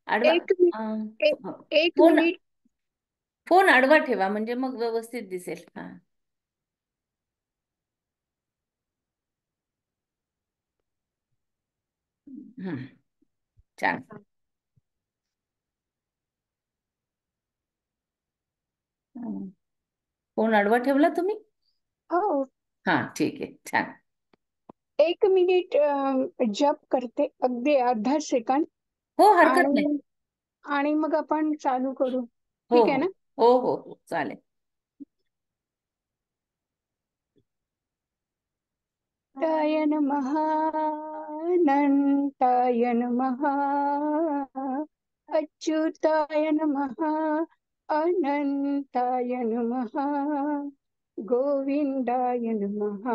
आडवा. एक मि- अं, ए- एक फोन मिनिट. फोन आडवा ठेवा म्हणजे मग व्यवस्थित दिसेल. हा. हम्म. छान. हं. फोन आडवा ठेवला तुम्ही? हो, हा, ठीक आहे. छान. एक मिनिट जप करते, अगदी अर्धा सेकंद. हो, हरकत नाही. आणि आणि मग आपण चालू करू. हो ठीक आहे हो ना? हो हो हो, चालेल. ताय नमः, अनंताय नमः, अच्युताय नमः, अनंताय नमः, गोविंदाय नमः,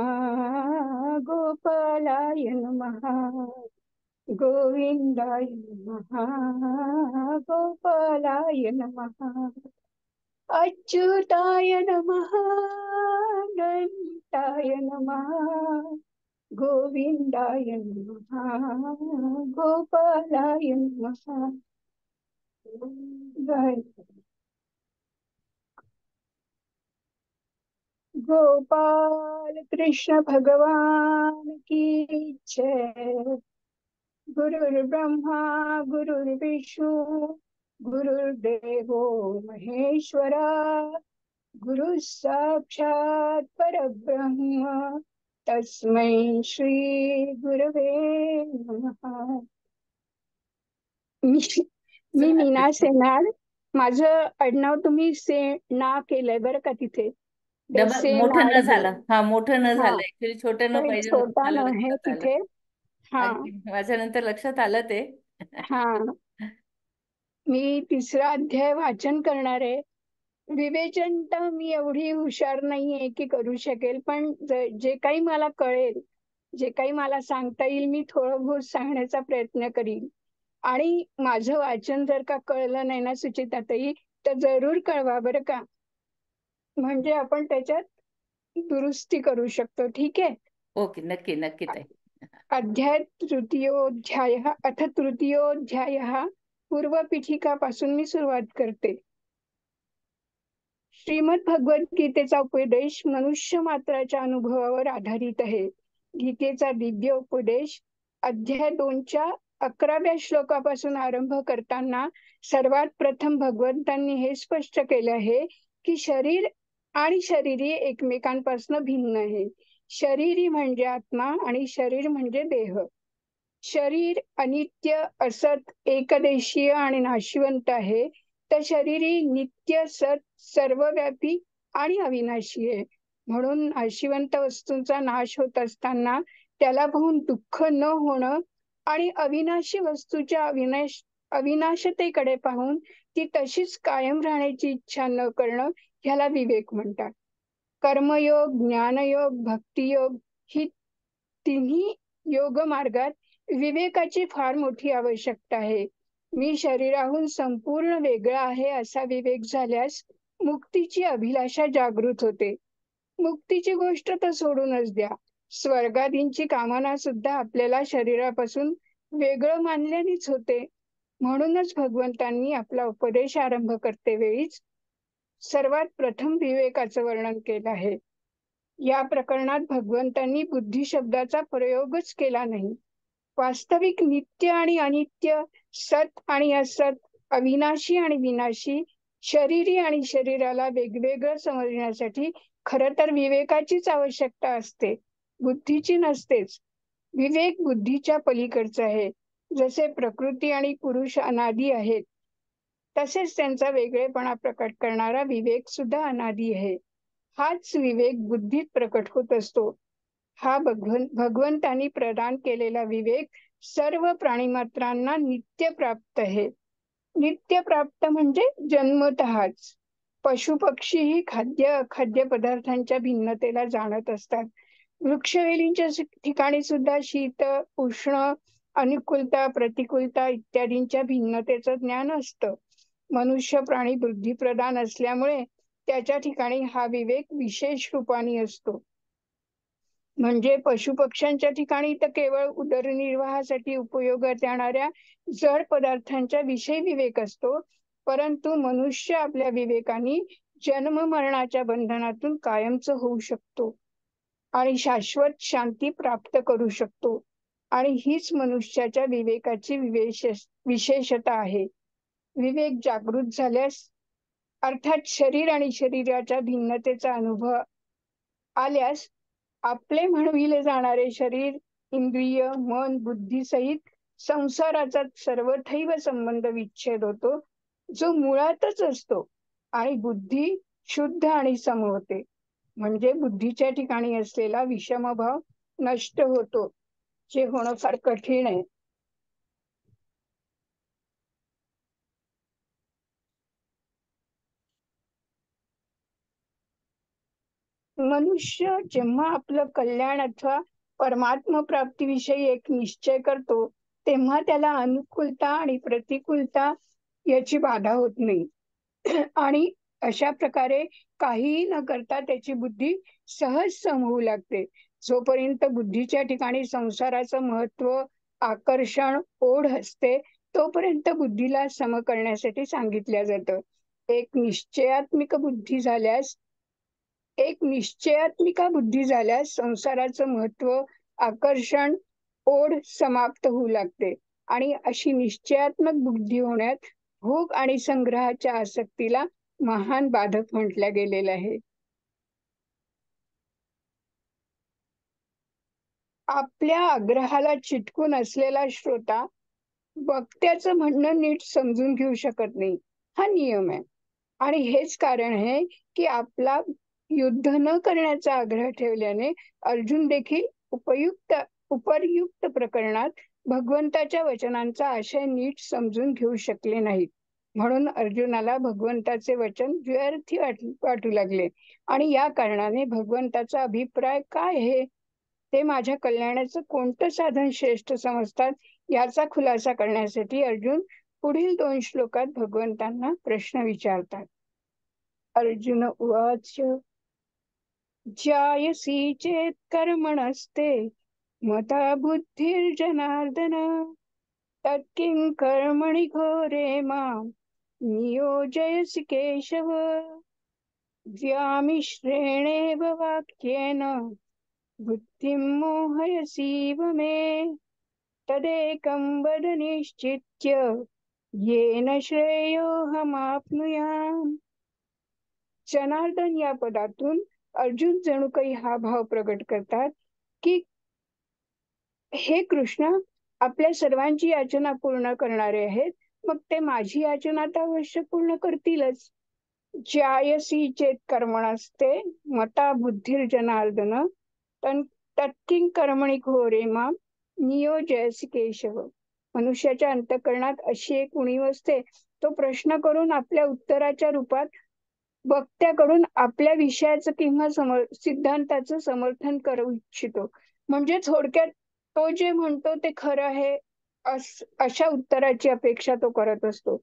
गोपालाय नमः, गोविंदाय नमः, गोपालाय नमः, अच्युताय नमः, अनंताय नमः, गोविंदाय नमः, गोपालाय नमः. जय गोपाल कृष्ण भगवान की जय। गुरुर्ब्रह्मा गुरुर्विष्णू गुरुर्देवो महेश्वरा, गुरु साक्षात परब्रह्म, तस्मै श्री गुरवे नमः. मी मी मीना हरकत नाही. सेनार. माझं आडनाव तुम्ही से ना केलंय बरं का तिथे. ते डबल मोठं सेनार न आहे. झालं. हा, मोठं न हा, झालं. ऍक्च्युली छोटं न पण पाहिजे होतं. छोटा मला न आहे लक्षात आलं. तिथे. हा. अगदी माझ्या नंतर लक्षात आलं ते. हा, मी तिसरा अध्याय वाचन करणार आहे. विवेचन तर मी एवढी हुशार नाहीये की करू शकेल, पण जे काही मला कळेल, जे काही मला सांगता येईल, मी थोडं बहुत सांगण्याचा प्रयत्न करीन. आणि माझं वाचन जर का कळलं नाही ना सुचिताताई, तर जरूर कळवा बरं का. म्हणजे आपण त्याच्यात दुरुस्ती करू शकतो. ठीक आहे? ओके, नक्की नक्की ताई. अध्याय तृतीयोध्याय, अथ तृतीयोध्याय, पूर्वपीठिकापासून मी सुरुवात करते. श्रीमद भगवद्गीतेचा उपदेश मनुष्य मात्राच्या अनुभवावर आधारित आहे. गीतेचा दिव्य उपदेश अध्याय 2च्या 11व्या श्लोकापासून आरंभ करताना सर्वात प्रथम भगवंतांनी हे स्पष्ट केले आहे की शरीर आणि शरीरी एकमेकांपासून भिन्न आहे. शरीरी म्हणजे आत्मा आणि शरीर म्हणजे देह. शरीर अनित्य, असत, एकदेशीय आणि नाशिवंत आहे, तर शरीरी नित्य, सत, सर्वव्यापी आणि अविनाशी आहे. म्हणून नाशिवंत वस्तूंचा नाश होत असताना त्याला पाहून दुःख न होणं आणि अविनाशी वस्तूच्या अविनाशतेकडे पाहून ती तशीच कायम राहण्याची इच्छा न करणं, ह्याला विवेक म्हणतात. कर्मयोग, ज्ञानयोग, भक्तियोग ही तिन्ही योग मार्गात विवेकाची फार मोठी आवश्यकता आहे. मी शरीराहून संपूर्ण वेगळा आहे असा विवेक झाल्यास मुक्तीची अभिलाषा जागृत होते. मुक्तीची गोष्ट तर सोडूनच द्या, स्वर्गादींची कामना सुद्धा आपल्याला शरीरापासून वेगळं मानल्यानेच होते. म्हणूनच भगवंतांनी आपला उपदेश आरंभ करते वेळीच सर्वात प्रथम विवेकाचं वर्णन केलं आहे. या प्रकरणात भगवंतांनी बुद्धी शब्दाचा प्रयोगच केला नाही. वास्तविक नित्य आणि अनित्य, सत आणि असत, अविनाशी आणि विनाशी, शरीरी आणि शरीराला वेगवेगळं समजण्यासाठी खरं तर विवेकाचीच आवश्यकता असते, बुद्धीची नसतेच. विवेक बुद्धीच्या पलीकडचा आहे. जसे प्रकृती आणि पुरुष अनादी आहेत, तसेच त्यांचा वेगळेपणा प्रकट करणारा विवेक सुद्धा अनादी आहे. हाच विवेक बुद्धीत प्रकट होत असतो. हा भगवंतांनी प्रदान केलेला विवेक सर्व प्राणीमात्रांना नित्य प्राप्त आहे. नित्य प्राप्त म्हणजे जन्मतःच. पशु पक्षी ही खाद्य अखाद्य पदार्थांच्या भिन्नतेला जाणत असतात. वृक्षवेलींच्या ठिकाणी सुद्धा शीत, उष्ण, अनुकूलता, प्रतिकूलता इत्यादींच्या भिन्नतेचं ज्ञान असतं. मनुष्य प्राणी बुद्धिप्रधान असल्यामुळे त्याच्या ठिकाणी हा विवेक विशेष रूपाने असतो. म्हणजे पशुपक्ष्यांच्या ठिकाणी तर केवळ उदरनिर्वाहासाठी उपयोगात येणाऱ्या जड पदार्थांच्या विषयी विवेक असतो, परंतु मनुष्य आपल्या विवेकाने जन्म मरणाच्या बंधनातून कायमचं होऊ शकतो आणि शाश्वत शांती प्राप्त करू शकतो. आणि हीच मनुष्याच्या विवेकाची विशेषता आहे. विवेक जागृत झाल्यास, अर्थात शरीर आणि शरीराच्या भिन्नतेचा अनुभव आल्यास, आपले म्हणविले जाणारे शरीर, इंद्रिय, मन, बुद्धी सहित संसाराचा सर्वथैव संबंध विच्छेद होतो, जो मुळातच असतो, आणि बुद्धी शुद्ध आणि सम होते. म्हणजे बुद्धीच्या ठिकाणी असलेला विषमभाव नष्ट होतो, जे होणं फार कठीण आहे. मनुष्य जेव्हा आपलं कल्याण अथवा परमात्म प्राप्तीविषयी एक निश्चय करतो, तेव्हा त्याला अनुकूलता आणि प्रतिकूलता याची बाधा होत नाही. आणि अशा प्रकारे काहीही न करता त्याची बुद्धी सहज सम होऊ लागते. जोपर्यंत बुद्धीच्या ठिकाणी संसाराचं महत्व, आकर्षण, ओढ असते, तोपर्यंत बुद्धीला सम करण्यासाठी सांगितलं जातं. एक निश्चयात्मिका बुद्धी झाल्यास संसाराचं महत्व, आकर्षण, ओढ समाप्त होऊ लागते आणि अशी निश्चयात्मक बुद्धी होण्यात भोग आणि संग्रहाच्या आसक्तीला महान बाधक म्हटल्या गेलेलं आहे. आपल्या आग्रहाला चिटकून असलेला श्रोता वक्त्याचं म्हणणं नीट समजून घेऊ शकत नाही, हा नियम आहे. आणि हेच कारण आहे की आपला युद्ध न करण्याचा आग्रह ठेवल्याने अर्जुन देखील उपर्युक्त प्रकरणात भगवंताच्या वचनांचा आशय नीट समजून घेऊ शकले नाहीत. म्हणून अर्जुनाला भगवंताचे वचन व्यर्थी वाटू लागले आणि या कारणाने भगवंताचा अभिप्राय काय आहे, ते माझ्या कल्याणाचं कोणतं साधन श्रेष्ठ समजतात, याचा खुलासा करण्यासाठी अर्जुन पुढील 2 श्लोकात भगवंतांना प्रश्न विचारतात. अर्जुन उवाच ज्यायसी चेत कर्मणस्ते मता बुद्धिर्जनार्दन तत्किं कर्मणि घोरे मां नियोजयसि केशव व्यामिश्रेणेव वाक्येन बुद्धिं मोहयसीव मे तदेकं वद निश्चित्य येन श्रेयोऽहमाप्नुयाम्. जनार्दन या पदातून अर्जुन जणू काही हा भाव प्रकट करतात की हे कृष्ण आपल्या सर्वांची याचना पूर्ण करणारे आहेत, मग ते माझी याचना तर अवश्य पूर्ण करतीलच. ज्यायसी चेत कर्मणस्ते मता बुद्धिर जनार्दन तत्किं कर्मणि घोरे मां नियोजयसि केशव. मनुष्याच्या अंतःकरणात अशी एक उणीव असते, तो प्रश्न करून आपल्या उत्तराच्या रूपात वक्त्याकडून आपल्या विषयाचं किंवा सिद्धांताचं समर्थन करू इच्छितो. म्हणजे थोडक्यात तो जे म्हणतो ते खरं आहे अशा उत्तराची अपेक्षा तो करत असतो.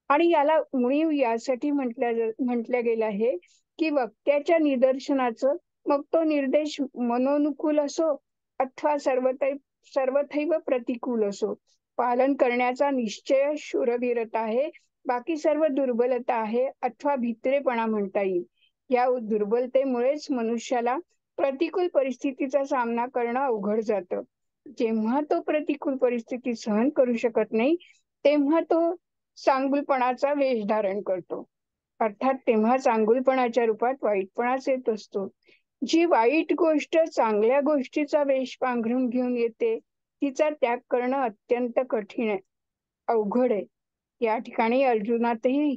आणि याला उणीव यासाठी म्हटलं गेलं आहे की वक्त्याच्या निदर्शनाचं, मग तो निर्देश मनोनुकूल असो अथवा सर्वथैव प्रतिकूल असो, पालन करण्याचा निश्चय शूरवीरता आहे, बाकी सर्व दुर्बलता आहे अथवा भित्रेपणा म्हणता येईल. या दुर्बलतेमुळेच मनुष्याला प्रतिकूल परिस्थितीचा सामना करणं अवघड जातं. जेव्हा तो प्रतिकूल परिस्थिती सहन करू शकत नाही, तेव्हा तो चांगुलपणाचा वेश धारण करतो. अर्थात तेव्हा चांगुलपणाच्या रूपात वाईटपणाच येत असतो. जी वाईट गोष्ट चांगल्या गोष्टीचा वेश पांघरून घेऊन येते, तिचा त्याग करणं अत्यंत कठीण आहे, अवघड आहे. या ठिकाणी अर्जुनातही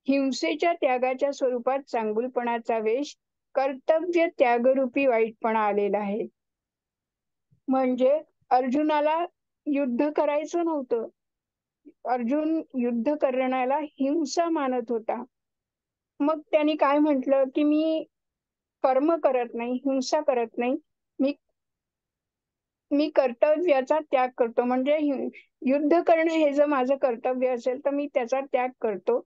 हिंसेच्या त्यागाच्या स्वरूपात चांगुलपणाचा वेश, कर्तव्य त्यागरूपी वाईटपणा आलेला आहे. म्हणजे अर्जुनाला युद्ध करायचं नव्हतं, अर्जुन युद्ध करण्याला हिंसा मानत होता. मग त्यांनी काय म्हटलं की मी कर्म करत नाही, हिंसा करत नाही, मी मी कर्तव्याचा त्याग करतो. म्हणजे युद्ध करणं हे जर माझं कर्तव्य असेल तर मी त्याचा त्याग करतो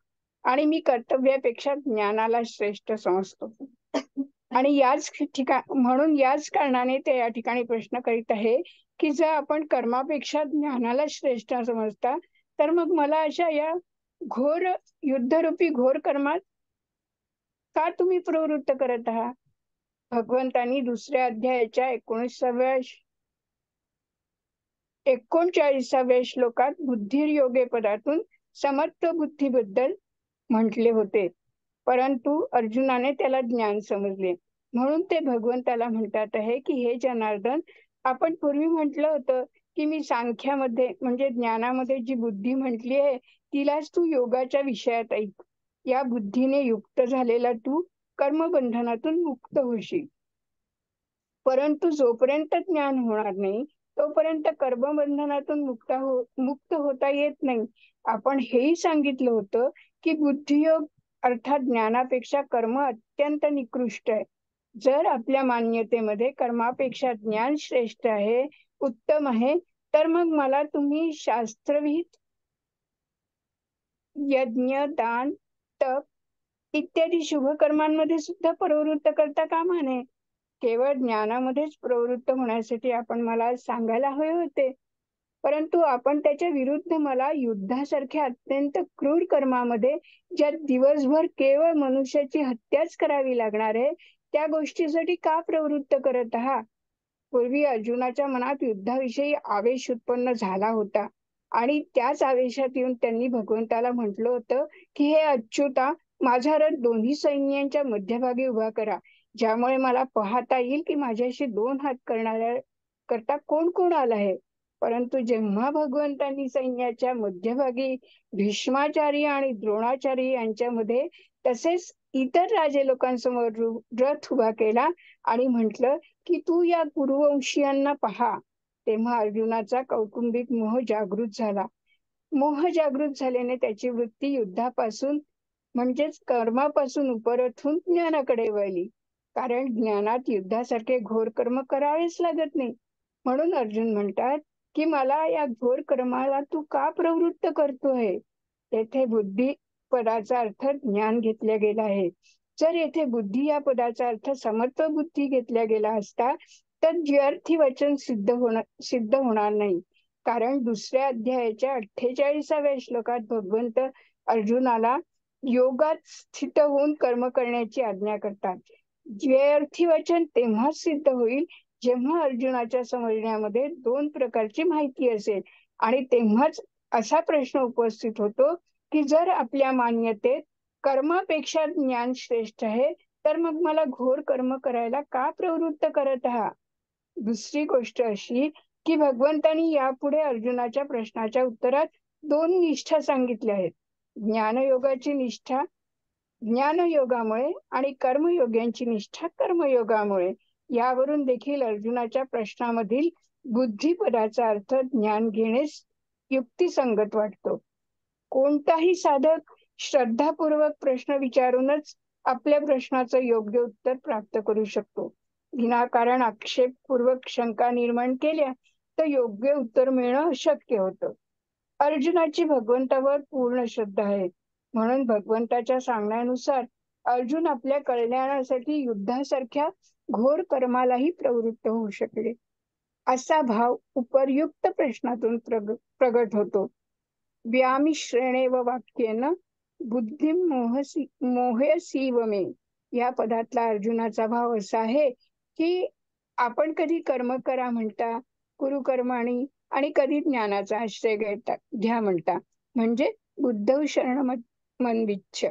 आणि मी कर्तव्यापेक्षा ज्ञानाला श्रेष्ठ समजतो. आणि म्हणून याच कारणाने ते या ठिकाणी प्रश्न करीत आहे, की जर आपण कर्मापेक्षा ज्ञानाला श्रेष्ठ समजता, तर मग मला अशा या घोर युद्धरूपी घोर कर्मात का तुम्ही प्रवृत्त करत आहात? भगवंतांनी दुसऱ्या अध्यायाच्या 39व्या श्लोकात बुद्धिर्योगे पदातून समत्व बुद्धीबद्दल म्हटले होते. परंतु अर्जुनाने त्याला ज्ञान समजले. म्हणून ते भगवंताला म्हणतात आहे, की हे जनार्दन, आपण पूर्वी म्हटलं होतं, की मी सांख्यामध्ये म्हणजे ज्ञानामध्ये जी बुद्धी म्हटली आहे, तिलाच तू योगाच्या विषयात ऐक. या बुद्धीने युक्त झालेला तू कर्मबंधनातून मुक्त होशील. परंतु जोपर्यंत ज्ञान होणार नाही, तोपर्यंत कर्मबंधनातून मुक्त होता येत नाही. आपण हेही सांगितलं होतं, की बुद्धियोग अर्थात ज्ञानापेक्षा कर्म अत्यंत निकृष्ट आहे. जर आपल्या मान्यतेमध्ये कर्मापेक्षा ज्ञान श्रेष्ठ आहे, उत्तम आहे, तर मग मला तुम्ही शास्त्रविहित यज्ञ, दान, तप इत्यादी शुभ कर्मांमध्ये सुद्धा प्रवृत्त करता कामा नये. केवळ ज्ञानामध्येच प्रवृत्त होण्यासाठी आपण मला सांगायला हवे होते. परंतु आपण त्याच्या विरुद्ध मला युद्धासारख्या अत्यंत क्रूर कर्मामध्ये, ज्यात दिवसभर केवळ मनुष्याची हत्याच करावी लागणार आहे, त्या गोष्टीसाठी का प्रवृत्त करत आहात? पूर्वी अर्जुनाच्या मनात युद्धाविषयी आवेश उत्पन्न झाला होता आणि त्याच आवेशात येऊन त्यांनी भगवंताला म्हटलं होतं, की हे अच्युता, माझा रथ दोन्ही सैन्यांच्या मध्यभागी उभा करा, ज्यामुळे मला पाहता येईल की माझ्याशी 2 हात करता कोण कोण आलं आहे. परंतु जेव्हा भगवंतांनी सैन्याच्या मध्यभागी भीष्माचार्य आणि द्रोणाचार्य यांच्यामध्ये तसेच इतर राजे लोकांसमोर रथ उभा केला आणि म्हटलं, की तू या कुरुवंशीयांना पहा, तेव्हा अर्जुनाचा कौटुंबिक मोह जागृत झाला. मोह जागृत झाल्याने त्याची वृत्ती युद्धापासून म्हणजेच कर्मापासून उपरत होऊन ज्ञानाकडे वळली. कारण ज्ञानात युद्धासारखे घोर कर्म करावेच लागत नाही. म्हणून अर्जुन म्हणतात, की मला या घोर कर्माला तू का प्रवृत्त करतोय? येथे बुद्धी पदाचा अर्थ ज्ञान घेतला गेला आहे. जर येथे बुद्धी या पदाचा अर्थ समत्व बुद्धी घेतला गेला असता, तर द्व्यर्थी वचन सिद्ध होणार नाही. कारण दुसऱ्या अध्यायाच्या 48व्या श्लोकात भगवंत अर्जुनाला योगात स्थित होऊन कर्म करण्याची आज्ञा करतात. द्व्यर्थी वचन तेव्हाच सिद्ध होईल, जेव्हा अर्जुनाच्या समजण्यामध्ये 2 प्रकारची माहिती असेल आणि तेव्हाच असा प्रश्न उपस्थित होतो, की जर आपल्या मान्यतेत कर्मापेक्षा ज्ञान श्रेष्ठ आहे, तर मग मला घोर कर्म करायला का प्रवृत्त करत आहात? दुसरी गोष्ट अशी, की भगवंतांनी यापुढे अर्जुनाच्या प्रश्नाच्या उत्तरात 2 निष्ठा सांगितल्या आहेत. ज्ञानयोगाची निष्ठा ज्ञानयोगामुळे आणि कर्मयोग्यांची निष्ठा कर्मयोगामुळे. यावरून देखील अर्जुनाच्या प्रश्नामधील बुद्धिपदाचा अर्थ ज्ञान घेणेच युक्तिसंगत वाटतो. कोणताही साधक श्रद्धापूर्वक प्रश्न विचारूनच आपल्या प्रश्नाचं योग्य उत्तर प्राप्त करू शकतो. विनाकारण आक्षेपपूर्वक शंका निर्माण केल्या तर योग्य उत्तर मिळणं अशक्य होतं. अर्जुनाची भगवंतावर पूर्ण श्रद्धा आहे. म्हणून भगवंताच्या सांगण्यानुसार अर्जुन आपल्या कल्याणासाठी युद्धासारख्या घोर कर्मालाही प्रवृत्त होऊ शकले. असा भाव उपर्युक्त प्रश्नातून प्रगट होतो. व्यामिश्रेणेव वाक्येन बुद्धी मोहयसीव मे. या पदातला अर्जुनाचा भाव असा आहे, की आपण कधी कर्म करा म्हणता, कुरुकर्माणी, आणि कधी ज्ञानाचा आश्रय घ्या म्हणता, म्हणजे बुद्धौ शरण मनविच्छ.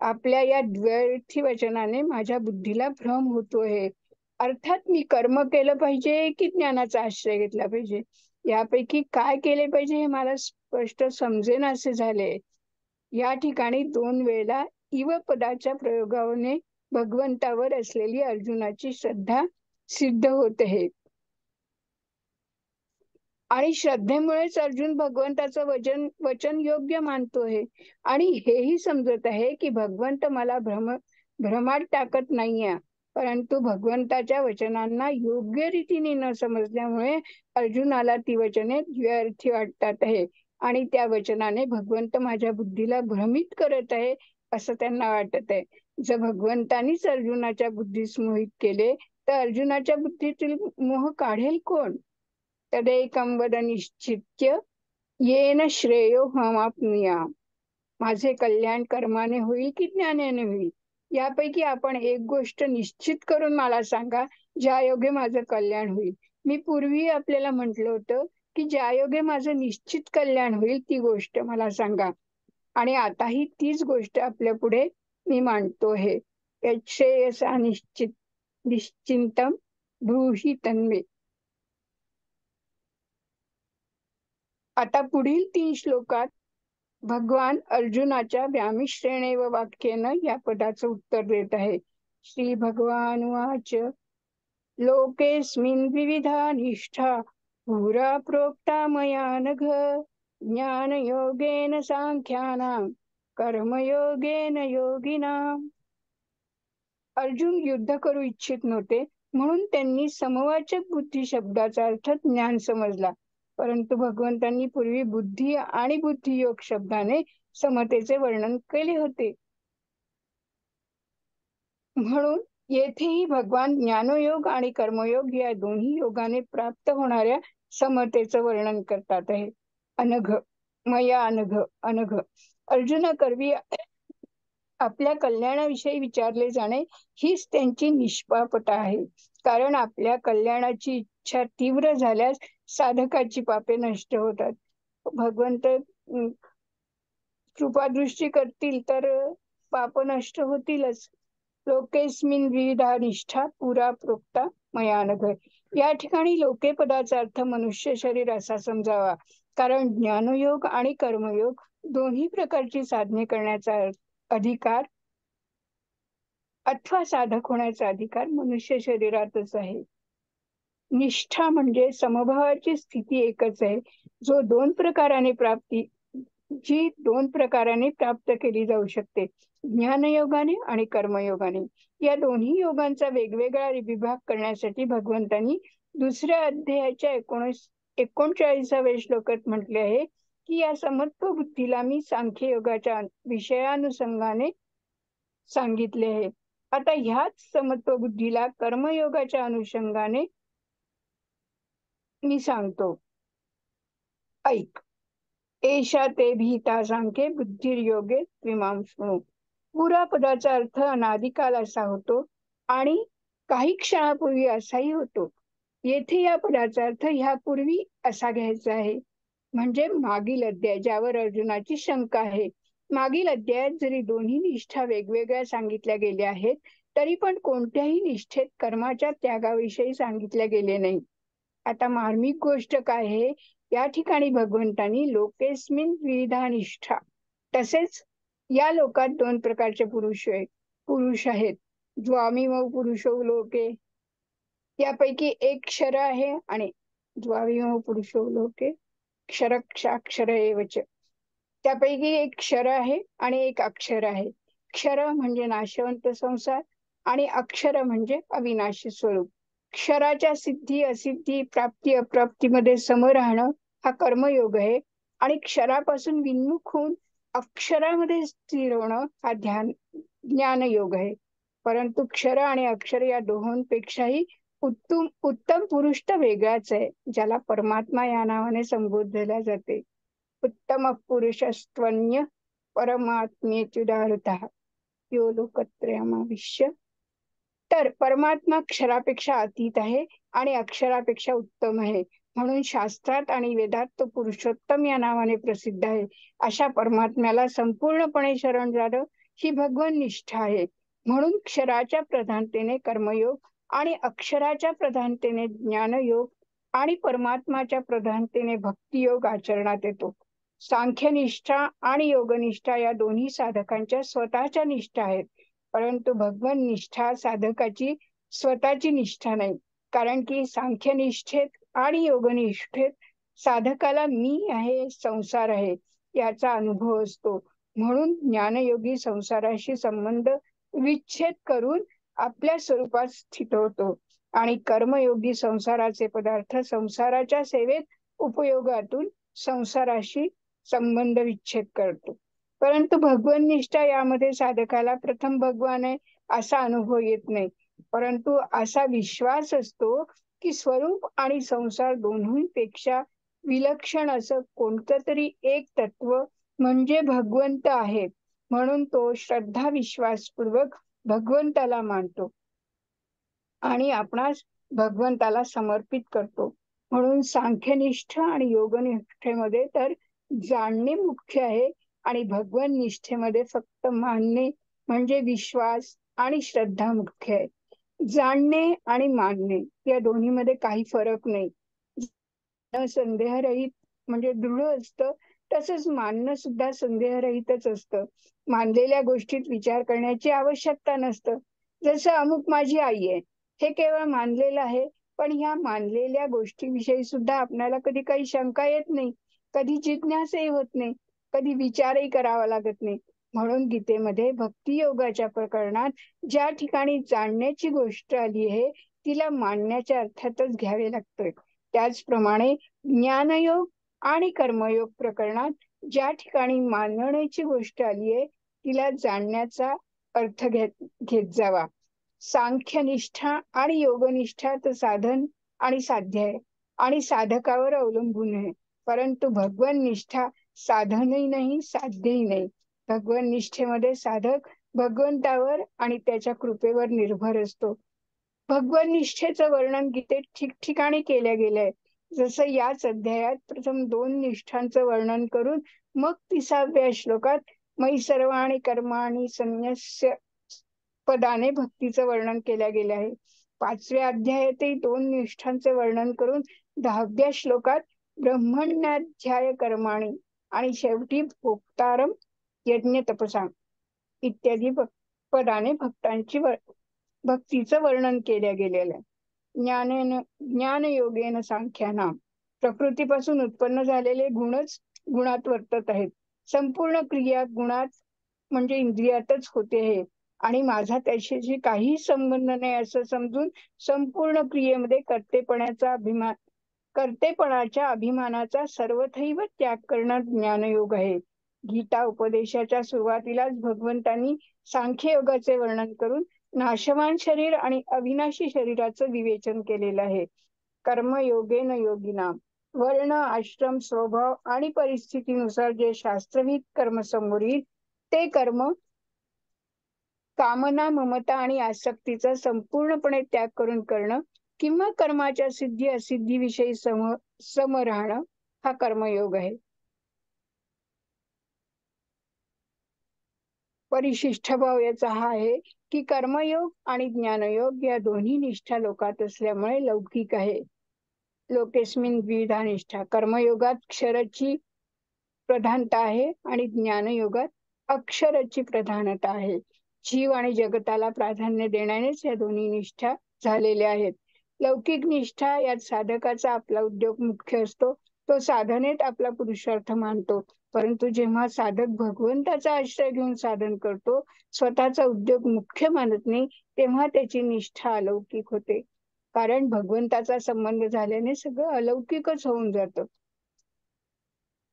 आपल्या या द्व्यर्थी वचनाने माझ्या बुद्धीला भ्रम होतोय. अर्थात मी कर्म केलं पाहिजे की ज्ञानाचा आश्रय घेतला पाहिजे, यापैकी काय केले पाहिजे हे मला स्पष्ट समजेनासे झाले. या ठिकाणी 2 वेळेला इव पदाच्या प्रयोगाने भगवंतावर असलेली अर्जुनाची श्रद्धा सिद्ध होत आहे. आणि श्रद्धेमुळेच अर्जुन भगवंताचं वचन योग्य मानतोय आणि हेही समजत आहे, की भगवंत मला भ्रमात टाकत नाहीये. परंतु भगवंताच्या वचनांना योग्य रीतीने न समजल्यामुळे अर्जुनाला ती वचने द्व्यर्थी वाटतात आहे आणि त्या वचनाने भगवंत माझ्या बुद्धीला भ्रमित करत आहे असं त्यांना वाटत आहे. जर भगवंतानीच अर्जुनाच्या बुद्धीस मोहित केले तर अर्जुनाच्या बुद्धीतील मोह काढेल कोण? तदेकं वद निश्चित्य येन श्रेयो हमाप्नुयाम. माझे कल्याण कर्माने होईल की ज्ञानाने होईल, यापैकी आपण एक गोष्ट निश्चित करून मला सांगा, ज्या योगे माझं कल्याण होईल. मी पूर्वी आपल्याला म्हटलं होतं की ज्या योगे माझं निश्चित कल्याण होईल ती गोष्ट मला सांगा. आणि आताही तीच गोष्ट आपल्या पुढे मी मांडतो आहे. यच्छ्रेयसा निश्चिंतम ब्रूहि तन्मे. आता पुढील 3 श्लोकात भगवान अर्जुनाच्या व्यामिश्रेणे व वाक्यानं या पदाचं उत्तर देत आहे. श्री भगवान वाच लोकेस्मिन् विविधा निष्ठा पुरा प्रोक्ता मया नघ ज्ञानयोगेन सांख्यानां कर्मयोगेन योगिनां. अर्जुन युद्ध करू इच्छित नव्हते म्हणून त्यांनी समवाचक बुद्धी शब्दाचा अर्थ ज्ञान समजला, परंतु भगवंतांनी पूर्वी बुद्धी आणि बुद्धियोग शब्दाने समतेचे वर्णन केले होते. म्हणून येथेही भगवान ज्ञानयोग आणि कर्मयोग या दोन्ही योगाने प्राप्त होणाऱ्या समतेचं वर्णन करतात आहे. अनघ मया अनघ अनघ. अर्जुना करवी आपल्या कल्याणाविषयी विचारले जाणे हीच त्यांची निष्पापता आहे. कारण आपल्या कल्याणाची इच्छा तीव्र झाल्यास साधकाची पापे नष्ट होतात. भगवंत कृपादृष्टी करतील तर पाप नष्ट होतीलच. लोकेस्मिन विविधा निष्ठा पुरा प्रोक्ता मया नघ. या ठिकाणी लोके पदाचा अर्थ मनुष्य शरीर असा समजावा, कारण ज्ञानयोग आणि कर्मयोग दोन्ही प्रकारची साधने करण्याचा अधिकार अथवा साधक होण्याचा अधिकार मनुष्य शरीरातच आहे. निष्ठा म्हणजे समभावाची स्थिती एकच आहे, जी दोन प्रकाराने प्राप्त केली जाऊ शकते, ज्ञानयोगाने आणि कर्मयोगाने. या दोन्ही योगांचा वेगवेगळा विभाग करण्यासाठी भगवंतांनी दुसऱ्या अध्यायाच्या 39व्या श्लोकात म्हटले आहे की या समत्व बुद्धीला मी सांख्य योगाच्या विषयानुसंगाने सांगितले आहे. आता ह्याच समत्व बुद्धीला कर्मयोगाच्या अनुषंगाने मी सांगतो. ऐक. एषा ते भीता सांख्ये बुद्धिर्योगे त्विमां शृणु. पुरा पदाचा अर्थ अनादिकाल असा होतो आणि काही क्षणापूर्वी असाही होतो. येथे या पदाचा अर्थ ह्यापूर्वी असा घ्यायचा आहे, म्हणजे मागील अध्याय ज्यावर अर्जुनाची शंका आहे. मागील अध्यायात जरी दोन्ही निष्ठा वेगवेगळ्या सांगितल्या गेल्या आहेत, तरी पण कोणत्याही निष्ठेत कर्माच्या त्यागाविषयी सांगितल्या गेले नाही. आता मार्मिक गोष्ट काय आहे, या ठिकाणी भगवंतांनी लोकेस्मिन विविधा निष्ठा, तसेच या लोकात 2 प्रकारचे पुरुष आहेत. द्वामिमौ पुरुषो लोके, यापैकी एक क्षर आहे आणि द्वाविमौ पुरुषो लोके क्षरक्षाक्षर एवच. त्यापैकी एक क्षर आहे आणि एक अक्षर आहे. क्षर म्हणजे नाशवंत संसार आणि अक्षर म्हणजे अविनाशी स्वरूप. क्षराच्या सिद्धी असिद्धी प्राप्ती अप्राप्तीमध्ये सम राहणं हा कर्मयोग आहे आणि क्षरापासून विन्मुख होऊन अक्षरामध्ये स्थिर होणं हा ज्ञानयोग आहे. परंतु क्षर आणि अक्षर या दोहोंपेक्षाही उत्तम पुरुष तर वेगळाच आहे, ज्याला परमात्मा या नावाने संबोधले जाते. उत्तम पुरुषस्त्वन्य परमात्मेत्युदाहृतः यो लोकत्रयमाविश्य. तर परमात्मा क्षरापेक्षा अतीत आहे आणि अक्षरापेक्षा उत्तम आहे, म्हणून शास्त्रात आणि वेदात तो पुरुषोत्तम या नावाने प्रसिद्ध आहे. अशा परमात्म्याला संपूर्णपणे शरण जाणं ही भगवन निष्ठा आहे. म्हणून क्षराच्या प्रधानतेने कर्मयोग आणि अक्षराच्या प्रधानतेने ज्ञानयोग आणि परमात्माच्या प्रधानतेने भक्तियोग आचरणात येतो. सांख्यनिष्ठा आणि योगनिष्ठा या दोन्ही साधकांच्या स्वतःच्या निष्ठा आहेत, परंतु भगवन निष्ठा साधकाची स्वतःची निष्ठा नाही. कारण की सांख्यनिष्ठेत आणि योगनिष्ठेत साधकाला मी आहे, संसार आहे याचा अनुभव असतो. म्हणून ज्ञानयोगी संसाराशी संबंध विच्छेद करून आपल्या स्वरूपात स्थित होतो आणि कर्मयोगी संसाराचे पदार्थ संसाराच्या सेवेत उपयोगातून संसाराशी संबंध विच्छेद करतो. परंतु भगवन निष्ठा यामध्ये साधकाला प्रथम भगवान आहे असा अनुभव येत नाही, परंतु असा विश्वास असतो की स्वरूप आणि संसार दोन्हीपेक्षा विलक्षण असं कोणतं तरी एक तत्व म्हणजे भगवंत आहे. म्हणून तो श्रद्धा विश्वासपूर्वक भगवंताला मानतो आणि आपणास भगवंताला समर्पित करतो. म्हणून सांख्यनिष्ठ आणि योगनिष्ठेमध्ये तर जाणणे मुख्य आहे आणि भगवन निष्ठेमध्ये फक्त मानणे म्हणजे विश्वास आणि श्रद्धा मुख्य आहे. जाणणे आणि मानणे या दोन्हीमध्ये काही फरक नाही. संदेहरहित म्हणजे दृढ असतं, तसंच मानणं सुद्धा संदेहरहितच असतं. मानलेल्या गोष्टीत विचार करण्याची आवश्यकता नसतं. जसं अमुक माझी आई आहे, हे केवळ मानलेलं आहे, पण ह्या मानलेल्या गोष्टीविषयी सुद्धा आपल्याला कधी काही शंका येत नाही, कधी जिज्ञासाही होत नाही, कधी विचारही करावा लागत नाही. म्हणून गीतेमध्ये भक्ती योगाच्या प्रकरणात ज्या ठिकाणी जाणण्याची गोष्ट आली आहे, तिला मानण्याच्या अर्थातच घ्यावे लागतंय. त्याचप्रमाणे ज्ञानयोग आणि कर्मयोग प्रकरणात ज्या ठिकाणी मानण्याची गोष्ट आली आहे, तिला जाणण्याचा अर्थ घेत जावा. सांख्यनिष्ठा आणि योगनिष्ठा तर साधन आणि साध्य आहे आणि साधकावर अवलंबून आहे. परंतु भगवन निष्ठा साधनही नाही, साध्यही नाही. भगवन निष्ठेमध्ये साधक भगवंतावर आणि त्याच्या कृपेवर निर्भर असतो. भगवन निष्ठेचं वर्णन गीतेत ठिकठिकाणी केल्या गेलंय. जसं याच अध्यायात प्रथम 2 निष्ठांचं वर्णन करून मग 30व्या श्लोकात मयी सर्वाणि कर्माणि संन्यस्य पदाने भक्तीचं वर्णन केलं गेलं आहे. 5व्या अध्यायातही 2 निष्ठांचं वर्णन करून 10व्या श्लोकात ब्रह्मण्याध्याय कर्माणि आणि शेवटी भोक्तारम यज्ञ तपसा इत्यादी पदाने भक्तीचं वर्णन केलं गेलेलं आहे. ज्ञानयोगेन सांख्यानाम प्रकृतीपासून उत्पन्न झालेले गुणच गुणात वर्तत आहेत. संपूर्ण क्रिया गुणात म्हणजे इंद्रियातच होते आहे आणि माझा त्याच्याशी काही संबंध नाही असं समजून संपूर्ण क्रियेमध्ये कर्तेपणाच्या अभिमानाचा सर्वथैव त्याग करणं ज्ञानयोग आहे. गीता उपदेशाच्या सुरुवातीलाच भगवंतांनी सांख्ययोगाचे वर्णन करून नाशवान शरीर आणि अविनाशी शरीराचं विवेचन केलेलं आहे. कर्मयोगेन योगिनाम वर्ण, आश्रम, स्वभाव आणि परिस्थितीनुसार जे शास्त्रविध कर्म समोर येईल ते कर्म कामना, ममता आणि आसक्तीचा संपूर्णपणे त्याग करून करणं किंवा कर्माच्या सिद्धी असिद्धीविषयी सम राहणं हा कर्मयोग आहे. परिशिष्ट भाव याचा हा आहे की कर्मयोग आणि ज्ञानयोग या दोन्ही निष्ठा लोकात असल्यामुळे लौकिक आहे. लोकेस्मिन द्विधा निष्ठा. कर्मयोगात क्षराची प्रधानता आहे आणि ज्ञानयोगात अक्षराची प्रधानता आहे. जीव आणि जगताला प्राधान्य देण्यानेच या दोन्ही निष्ठा झालेल्या आहेत. लौकिक निष्ठा यात साधकाचा आपला उद्योग मुख्य असतो, तो साधनेत आपला पुरुषार्थ मानतो. परंतु जेव्हा साधक भगवंताचा आश्रय घेऊन साधन करतो, स्वतःचा उद्योग मुख्य मानत नाही, तेव्हा त्याची निष्ठा अलौकिक होते. कारण भगवंताचा संबंध झाल्याने सगळं अलौकिकच होऊन जातं.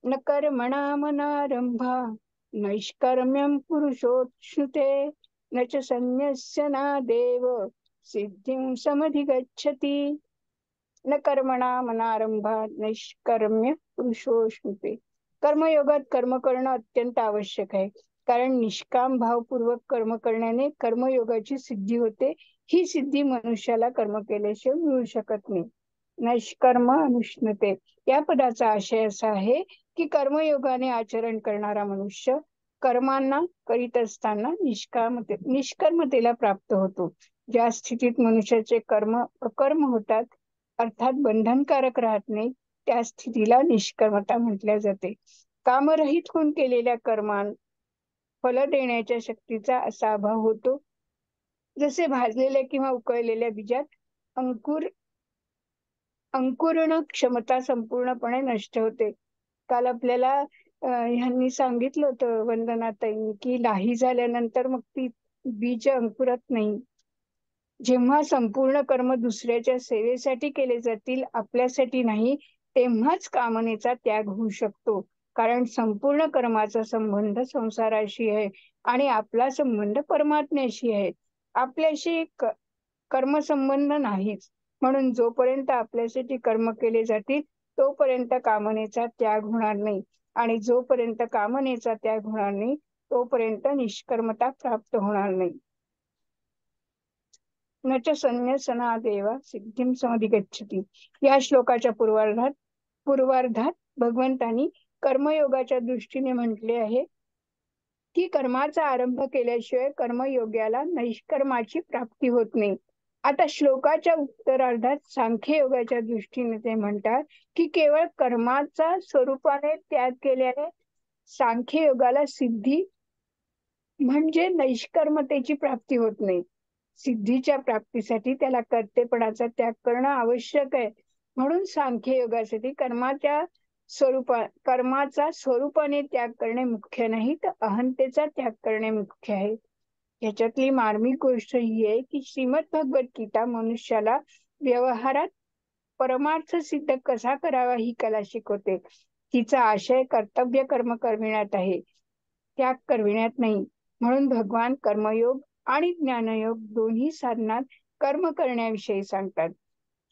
न कर्मणामनारंभा नैष्कर्म्यं पुरुषोच्छ्नुते न च संन्यस्य नादेव सिद्धिं समधिगच्छति. न कर्मणामनारंभा नैष्कर्म्य पुरुषोच्छ्नुते. कर्मयोगात कर्म करणं अत्यंत आवश्यक आहे, कारण निष्काम भावपूर्वक कर्म करण्याने कर्मयोगाची सिद्धी होते. ही सिद्धी मनुष्याला कर्म केल्याशिवाय मिळू शकत नाही. नैष्कर्म अनुष्णते या पदाचा आशय असा आहे की कर्मयोगाने आचरण करणारा मनुष्य कर्मांना करीत असताना निष्कर्मतेला प्राप्त होतो. ज्या स्थितीत मनुष्याचे कर्म अकर्म होतात, अर्थात बंधनकारक राहत नाही, त्या स्थितीला निष्कर्मता म्हटल्या जाते. कामरहित होऊन केलेल्या कर्मां फल देण्याच्या शक्तीचा असा अभाव होतो. जसे भाजलेल्या किंवा उकळलेल्या बीजात अंकुरण क्षमता संपूर्णपणे नष्ट होते. काल आपल्याला ह्यांनी सांगितलं होतं वंदनाताईंनी की लाही झाल्यानंतर मग ती बीज अंकुरत नाही. जेव्हा संपूर्ण कर्म दुसऱ्याच्या सेवेसाठी केले जातील, आपल्यासाठी नाही, तेव्हाच कामनेचा त्याग होऊ शकतो. कारण संपूर्ण कर्माचा संबंध संसाराशी आहे आणि आपला संबंध परमात्म्याशी आहे. आपल्याशी कर्मसंबंध नाहीच. म्हणून जोपर्यंत आपल्यासाठी कर्म केले जातील तोपर्यंत कामनेचा त्याग होणार नाही, आणि जोपर्यंत कामनेचा त्याग होणार नाही तोपर्यंत निष्कर्मता प्राप्त होणार नाही. न च संन्यसना देवा सिद्धीम समधिगच्छति. या श्लोकाच्या पूर्वार्धात भगवंतांनी कर्मयोगाच्या दृष्टीने म्हटले आहे की कर्माचा आरंभ केल्याशिवाय कर्मयोग्याला नैष्कर्माची प्राप्ती होत नाही. आता श्लोकाच्या उत्तरार्धात सांख्य योगाच्या दृष्टीने ते म्हणतात की केवळ कर्माचा स्वरूपाने त्याग केल्याने सांख्य योगाला सिद्धी म्हणजे नैष्कर्मतेची प्राप्ती होत नाही. सिद्धीच्या प्राप्तीसाठी त्याला कर्तेपणाचा त्याग करणं आवश्यक आहे. म्हणून सांख्य योगासाठी कर्माचा स्वरूपाने त्याग करणे मुख्य नाही, तर अहंतेचा त्याग करणे मुख्य आहे. याच्यातली मार्मिक गोष्ट ही आहे की श्रीमद भगवत गीता मनुष्याला व्यवहारात परमार्थ सिद्ध कसा करावा ही कला शिकवते. तिचा आशय कर्तव्य कर्म करविण्यात आहे, त्याग करविण्यात नाही. म्हणून भगवान कर्मयोग आणि ज्ञानयोग दोन्ही साधनात कर्म करण्याविषयी सांगतात.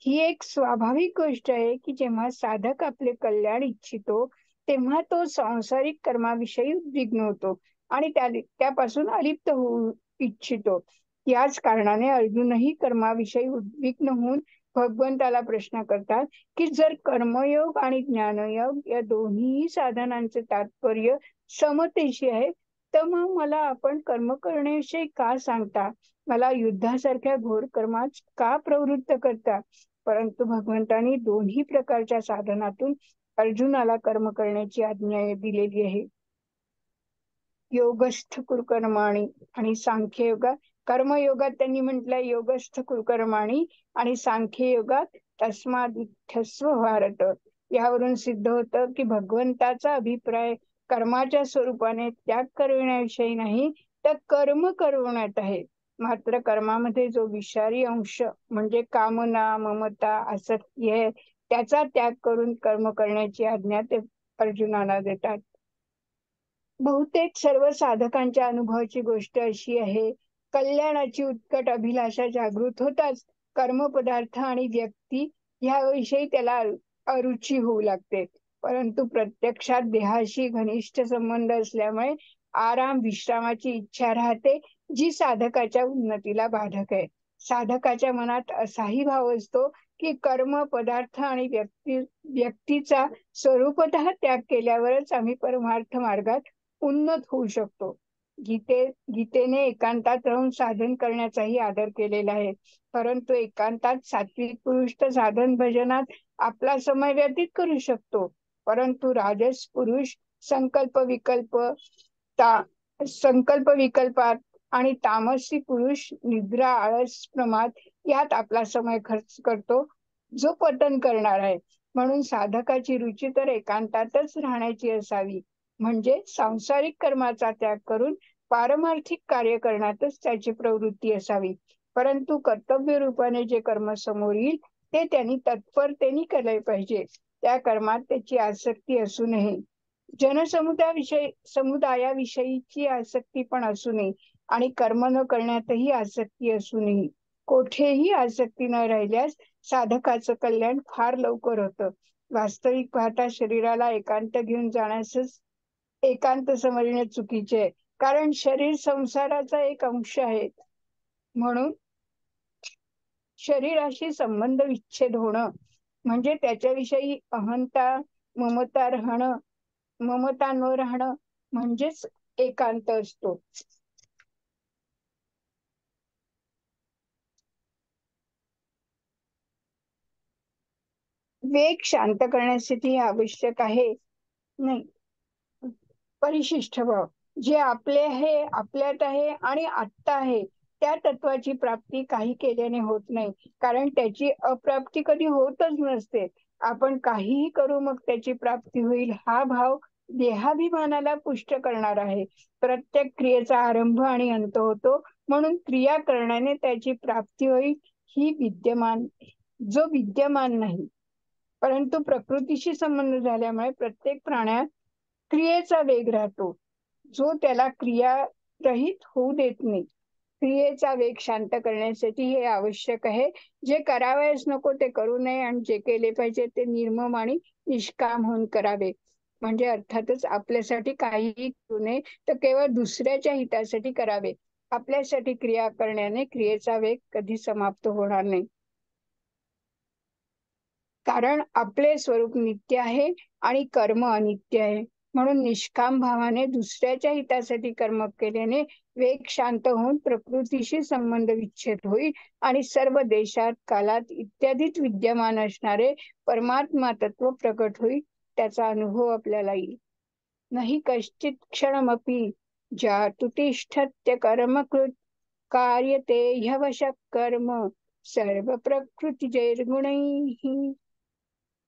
ही एक स्वाभाविक गोष्ट आहे की जेव्हा साधक आपले कल्याण इच्छितो तेव्हा तो सांसारिक कर्माविषयी उद्विग्न होतो आणि त्यापासून अलिप्त होऊ इच्छितो. याच कारणाने अर्जुनही कर्माविषयी उद्विग्न होऊन भगवंताला प्रश्न करतात की जर कर्मयोग आणि ज्ञानयोग या दोन्ही साधनांचे तात्पर्य समतेशी आहे तर मग मला आपण कर्म करण्याविषयी का सांगता, मला युद्धासारख्या घोर कर्मात का प्रवृत्त करता. परंतु भगवंतांनी दोन्ही प्रकारच्या साधनातून अर्जुनाला कर्म करण्याची आज्ञा दिलेली आहे. योगस्थ कुर्कर्माणी आणि सांख्य योगात, कर्मयोगात त्यांनी म्हटलंय योगस्थ कुर्कर्माणी आणि सांख्य योगात तस्मादिठस्व भारत. यावरून सिद्ध होतं की भगवंताचा अभिप्राय कर्माच्या स्वरूपाने त्याग करविण्याविषयी नाही तर कर्म करवण्यात आहे. मात्र कर्मामध्ये जो विषारी अंश म्हणजे कामना, ममता, आसक्ती आहे त्याचा त्याग करून कर्म करण्याची आज्ञा ते अर्जुनाला देतात. बहुतेक सर्व साधकांच्या अनुभवाची गोष्ट अशी आहे, कल्याणाची उत्कट अभिलाषा जागृत होताच कर्मपदार्थ आणि व्यक्ती ह्याविषयी त्याला अरुची होऊ लागते. परंतु प्रत्यक्षात देहाशी घनिष्ठ संबंध असल्यामुळे आराम विश्रामाची इच्छा राहते जी साधकाच्या उन्नतीला बाधक आहे. साधकाच्या मनात असाही भाव असतो की कर्म, पदार्थ आणि व्यक्तीचा स्वरूपतः त्याग केल्यावरच आम्ही परमार्थ मार्गात उन्नत होऊ शकतो. गीतेने एकांतात राहून साधन करण्याचाही आदर केलेला आहे. परंतु एकांतात सात्विक पुरुष तर साधन भजनात आपला समय व्यतीत करू शकतो. परंतु राजस पुरुष संकल्प विकल्पात आणि तामसी पुरुष निद्रा, आळस, प्रमाद यात आपला समय खर्च करतो जो पतन करणार आहे. म्हणून साधकाची रुची तर एकांतातच राहण्याची असावी, म्हणजे सांसारिक कर्माचा त्याग करून पारमार्थिक कार्य करण्यातच त्याची प्रवृत्ती असावी. परंतु कर्तव्य रूपाने जे कर्म समोर येईल ते त्यांनी तत्परतेने केले पाहिजे. त्या कर्मात त्याची आसक्ती असू नये. समुदायाविषयीची आसक्ती पण असू नये आणि कर्म न करण्यातही आसक्ती असू नये. कोठेही आसक्ती न राहिल्यास साधकाचं कल्याण फार लवकर होतं. वास्तविक पाहता शरीराला एकांत घेऊन जाण्यासच एकांत समजणे चुकीचे आहे, कारण शरीर संसाराचा एक अंश आहे. म्हणून शरीराशी संबंध विच्छेद होणं म्हणजे त्याच्याविषयी ममता न राहणं म्हणजेच एकांत असतो. वेग शांत करण्यासाठी आवश्यक आहे नाही परिशिष्ट भाव. जे आपले आहे, आपल्यात आहे आणि आत्ता आहे त्या तत्वाची प्राप्ती काही केल्याने होत नाही, कारण त्याची अप्राप्ती कधी होतच नसते. आपण काहीही करू मग त्याची प्राप्ती होईल हा भाव देहाभिमानाला पुष्ट करणार आहे. प्रत्येक क्रियेचा आरंभ आणि अंत होतो, म्हणून क्रिया करण्याने त्याची प्राप्ती होईल ही विद्यमान नाही. परंतु प्रकृतीशी संबंध झाल्यामुळे प्रत्येक प्राण्यात क्रियेचा वेग राहतो, जो त्याला क्रियारहित होऊ देत नाही. क्रियेचा वेग शांत करण्यासाठी हे आवश्यक आहे. जे करावयास नको ते करू नये आणि जे केले पाहिजे ते निर्मम आणि निष्काम होऊन करावे. म्हणजे अर्थातच आपल्यासाठी काहीही करू नये, तर केवळ दुसऱ्याच्या हितासाठी करावे. आपल्यासाठी क्रिया करण्याने क्रियेचा वेग कधी समाप्त होणार नाही. कारण आपले स्वरूप नित्य आहे आणि कर्म अनित्य आहे. म्हणून निष्काम भावाने दुसऱ्याच्या हितासाठी कर्म केल्याने वेग शांत होऊन प्रकृतीशी संबंध विच्छेद होईल आणि सर्व देशात, कालात इत्यादीत विद्यमान असणारे परमात्मा तत्व प्रकट होईल. त्याचा अनुभव आपल्याला येईल. नहि कश्चित क्षणमपि जातु तिष्ठत्य कर्मकृत कार्यते ह्यवशः कर्म सर्व प्रकृतिजैर्गुणैः.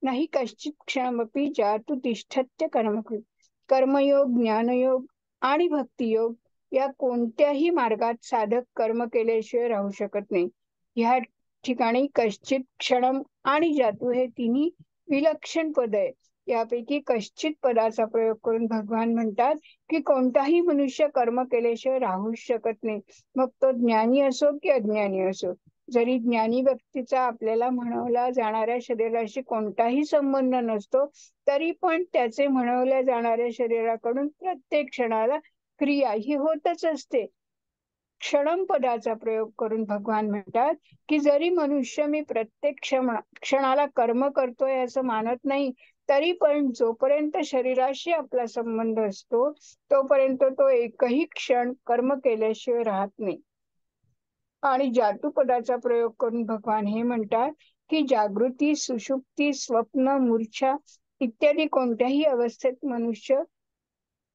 नाही कश्चित क्षणमपि जातु तिष्ठत्य कर्मकृत. कर्मयोग, ज्ञानयोग आणि भक्तियोग या कोणत्याही मार्गात साधक कर्म केल्याशिवाय राहू शकत नाही. ह्या ठिकाणी कश्चित, क्षणम आणि जातू हे तिन्ही विलक्षण पद आहे. यापैकी कश्चित पदाचा प्रयोग करून भगवान म्हणतात की कोणताही मनुष्य कर्म केल्याशिवाय राहू शकत नाही, मग तो ज्ञानी असो की अज्ञानी असो. जरी ज्ञानी व्यक्तीचा आपल्याला म्हणवल्या जाणाऱ्या शरीराशी कोणताही संबंध नसतो, तरी पण त्याचे म्हणवल्या जाणाऱ्या शरीराकडून प्रत्येक क्षणाला क्रिया ही होतच असते. क्षणम पदाचा प्रयोग करून भगवान म्हणतात की जरी मनुष्य मी प्रत्येक क्षणाला कर्म करतोय असं मानत नाही, तरी पण जोपर्यंत शरीराशी आपला संबंध असतो तोपर्यंत तो एकही क्षण कर्म केल्याशिवाय राहत नाही. आणि जातू पदाचा प्रयोग करून भगवान हे म्हणतात की जागृती, सुषुप्ती, स्वप्न, मूर्छा इत्यादी कोणत्याही अवस्थेत मनुष्य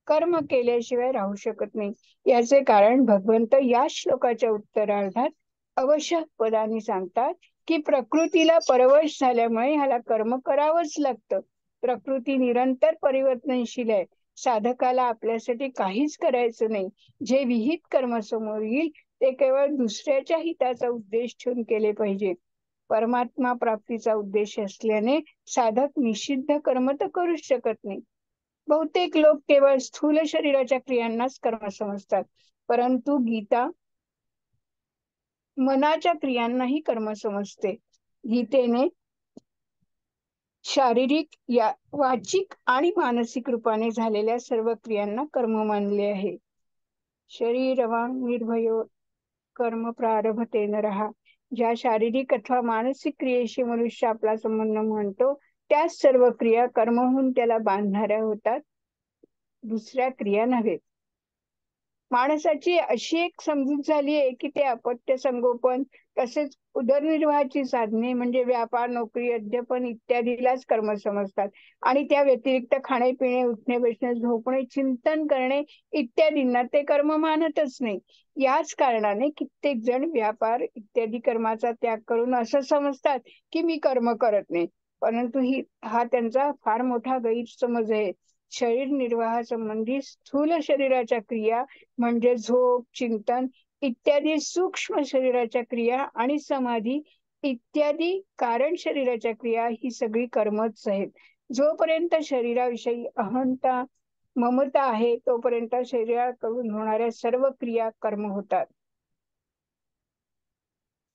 कर्म केल्याशिवाय राहू शकत नाही. याचे कारण भगवंत या श्लोकाच्या उत्तरार्धात अवश्य पदाने सांगतात की प्रकृतीला परवश झाल्यामुळे ह्याला कर्म करावंच लागतं. प्रकृती निरंतर परिवर्तनशील आहे. साधकाला आपल्यासाठी काहीच करायचं नाही. जे विहित कर्म समोर येईल ते केवळ दुसऱ्याच्या हिताचा उद्देश ठेवून केले पाहिजे. परमात्मा प्राप्तीचा उद्देश असल्याने साधक निषिद्ध कर्म तर करूच शकत नाही. बहुतेक लोक केवळ स्थूल शरीराच्या क्रियांनाच कर्म समजतात, परंतु गीता मनाच्या क्रियांनाही कर्म समजते. गीतेने शारीरिक, वाचिक आणि मानसिक रूपाने झालेल्या सर्व क्रियांना कर्म मानले आहे. शरीरवांग निर्भयो कर्म प्रारभते नरहा. ज्या शारीरिक अथवा मानसिक क्रियेशी मनुष्य आपला संबंध म्हणतो त्याच सर्व क्रिया कर्म होऊन त्याला बांधणाऱ्या होतात, दुसऱ्या क्रिया नव्हे. माणसाची अशी एक समजूत झाली आहे की ते अपत्य संगोपन तसेच उदरनिर्वाहाची साधने म्हणजे व्यापार, नोकरी, अध्यापन इत्यादीलाच कर्म समजतात आणि त्या व्यतिरिक्त खाणे, पिणे, उठणे, बसणे, झोपणे, चिंतन करणे इत्यादींना ते कर्म मानतच नाही. याच कारणाने कित्येक जण व्यापार इत्यादी कर्माचा त्याग करून असं समजतात की मी कर्म करत नाही, परंतु हा त्यांचा फार मोठा गैरसमज आहे. शरीर निर्वाहा संबंधी स्थूल शरीराच्या क्रिया म्हणजे झोप, चिंतन इत्यादी सूक्ष्म शरीराच्या क्रिया आणि समाधी इत्यादी कारण शरीराच्या क्रिया ही सगळी कर्मच आहेत. जोपर्यंत शरीराविषयी अहंता, ममता आहे तोपर्यंत शरीराकडून होणाऱ्या सर्व क्रिया कर्म होतात.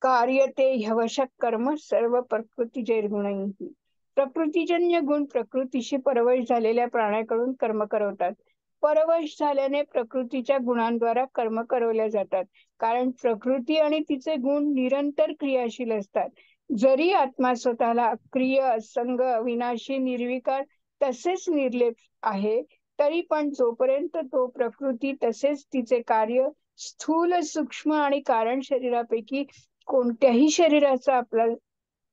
कार्यते ह्यवशः कर्म सर्व प्रकृतिजैर्गुणैः. प्रकृतीजन्य गुण प्रकृतीशी परवश झालेल्या प्राण्याकडून कर्म करवतात. परवश झाल्याने प्रकृतीच्या गुणांद्वारा कर्म करवल्या जातात, कारण प्रकृती आणि तिचे गुण निरंतर क्रियाशील असतात. जरी आत्मा स्वतःला अक्रिय, असंग, अविनाशी, निर्विकार तसेच निर्लेप आहे, तरी पण जोपर्यंत तो प्रकृती तसेच तिचे कार्य स्थूल, सूक्ष्म आणि कारण शरीरापैकी कोणत्याही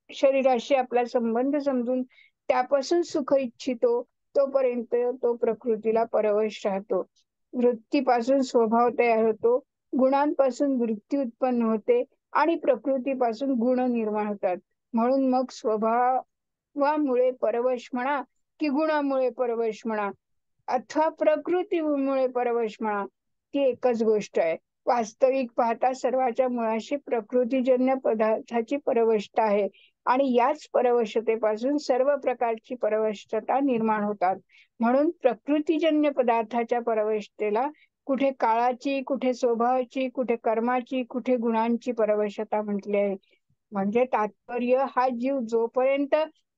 शरीराशी आपला संबंध समजून त्यापासून सुख इच्छितो तोपर्यंत तो प्रकृतीला परवश राहतो. वृत्तीपासून स्वभाव तयार होतो, गुणांपासून वृत्ती उत्पन्न होते आणि प्रकृतीपासून गुण निर्माण होतात. म्हणून मग स्वभावामुळे परवश म्हणा की गुणामुळे परवश म्हणा अथवा प्रकृतीमुळे परवश म्हणा, ती एकच गोष्ट आहे. वास्तविक पाहता सर्वाच्या मुळाशी प्रकृतीजन्य पदार्थाची परवष्ट आहे आणि याच परवशतेपासून सर्व प्रकारची परवष्टता निर्माण होतात. म्हणून प्रकृतीजन्य पदार्थाच्या परवष्टेला कुठे काळाची, कुठे स्वभावाची, कुठे कर्माची, कुठे गुणांची परवशता म्हटली आहे. म्हणजे तात्पर्य, हा जीव जोपर्यंत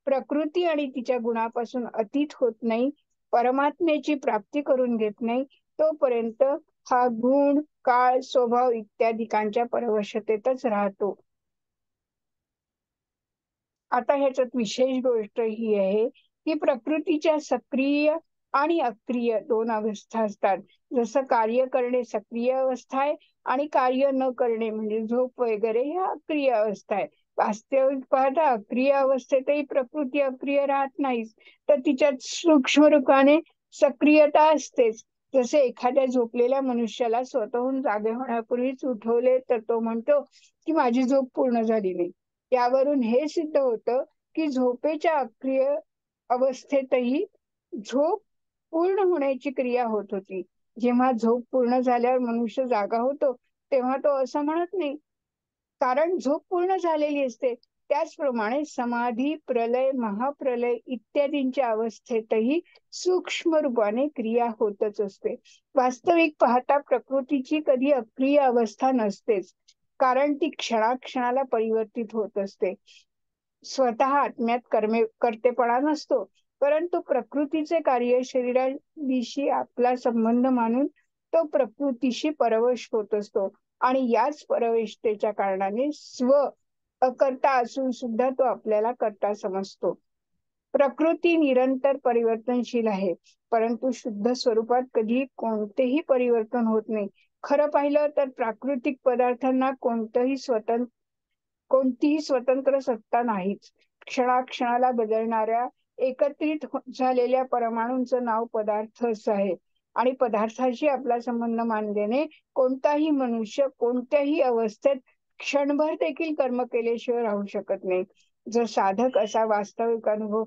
प्रकृती आणि तिच्या गुणापासून अतीत होत नाही, परमात्म्याची प्राप्ती करून घेत नाही, तोपर्यंत हा गुण, काळ, स्वभाव इत्यादिकांच्या परवशतेतच राहतो. आता ह्याच्यात विशेष गोष्ट ही आहे की प्रकृतीच्या सक्रिय आणि अक्रिय दोन अवस्था असतात. जसं कार्य करणे सक्रिय अवस्था आहे आणि कार्य न करणे म्हणजे झोप वगैरे ह्या अक्रिय अवस्था आहे. वास्तविक पाहता अक्रिय अवस्थेतही प्रकृती अक्रिय राहत नाही, तर तिच्यात सूक्ष्म रूपाने सक्रियता असतेच. जसे एखाद्या झोपलेल्या मनुष्याला स्वतःहून जागे होण्यापूर्वीच उठवले तर तो म्हणतो की माझी झोप पूर्ण झाली नाही. यावरून हे सिद्ध होतं की झोपेच्या अक्रिय अवस्थेतही झोप पूर्ण होण्याची क्रिया होत होती. जेव्हा झोप पूर्ण झाल्यावर मनुष्य जागा होतो तेव्हा तो असं म्हणत नाही, कारण झोप पूर्ण झालेली असते. त्याचप्रमाणे समाधी, प्रलय, महाप्रलय इत्यादींच्या अवस्थेतही सूक्ष्म रूपाने क्रिया होतच असते. वास्तविक पाहता प्रकृतीची कधी अक्रिय अवस्था नसतेच, कारण ती क्षणाक्षणाला परिवर्तित होत असते. स्वतः आत्म्यात कर्तेपणा नसतो, परंतु प्रकृतीचे कार्य शरीराशी आपला संबंध मानून तो प्रकृतीशी परवश होत असतो आणि याच परवेष्टेच्या कारणाने स्व अकर्ता असून सुद्धा तो आपल्याला कर्ता समजतो. प्रकृती निरंतर परिवर्तनशील आहे, परंतु शुद्ध स्वरूपात कधी कोणतेही परिवर्तन होत नाही. खरं पाहिलं तर प्राकृतिक पदार्थांना कोणतीही स्वतंत्र सत्ता नाहीच. क्षणाक्षणाला बदलणाऱ्या एकत्रित झालेल्या परमाणूंचं नाव पदार्थ असं आहे आणि पदार्थाशी आपला संबंध मानल्याने कोणताही मनुष्य कोणत्याही अवस्थेत क्षणभर देखील कर्म केल्याशिवाय राहू शकत नाही. जर साधक असा वास्तविक अनुभव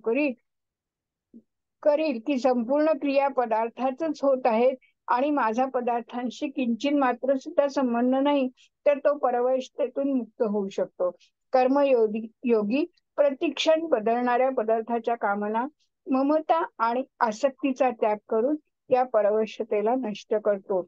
करील की संपूर्ण क्रिया पदार्थातच होत आहेत आणि माझा पदार्थांशी किंचित मात्र सुद्धा संबंध नाही, तर तो परवशतेतून मुक्त होऊ शकतो. कर्मयोगी प्रतिक्षण बदलणाऱ्या पदार्थाच्या कामना, ममता आणि आसक्तीचा त्याग करून या परवशतेला नष्ट करतो.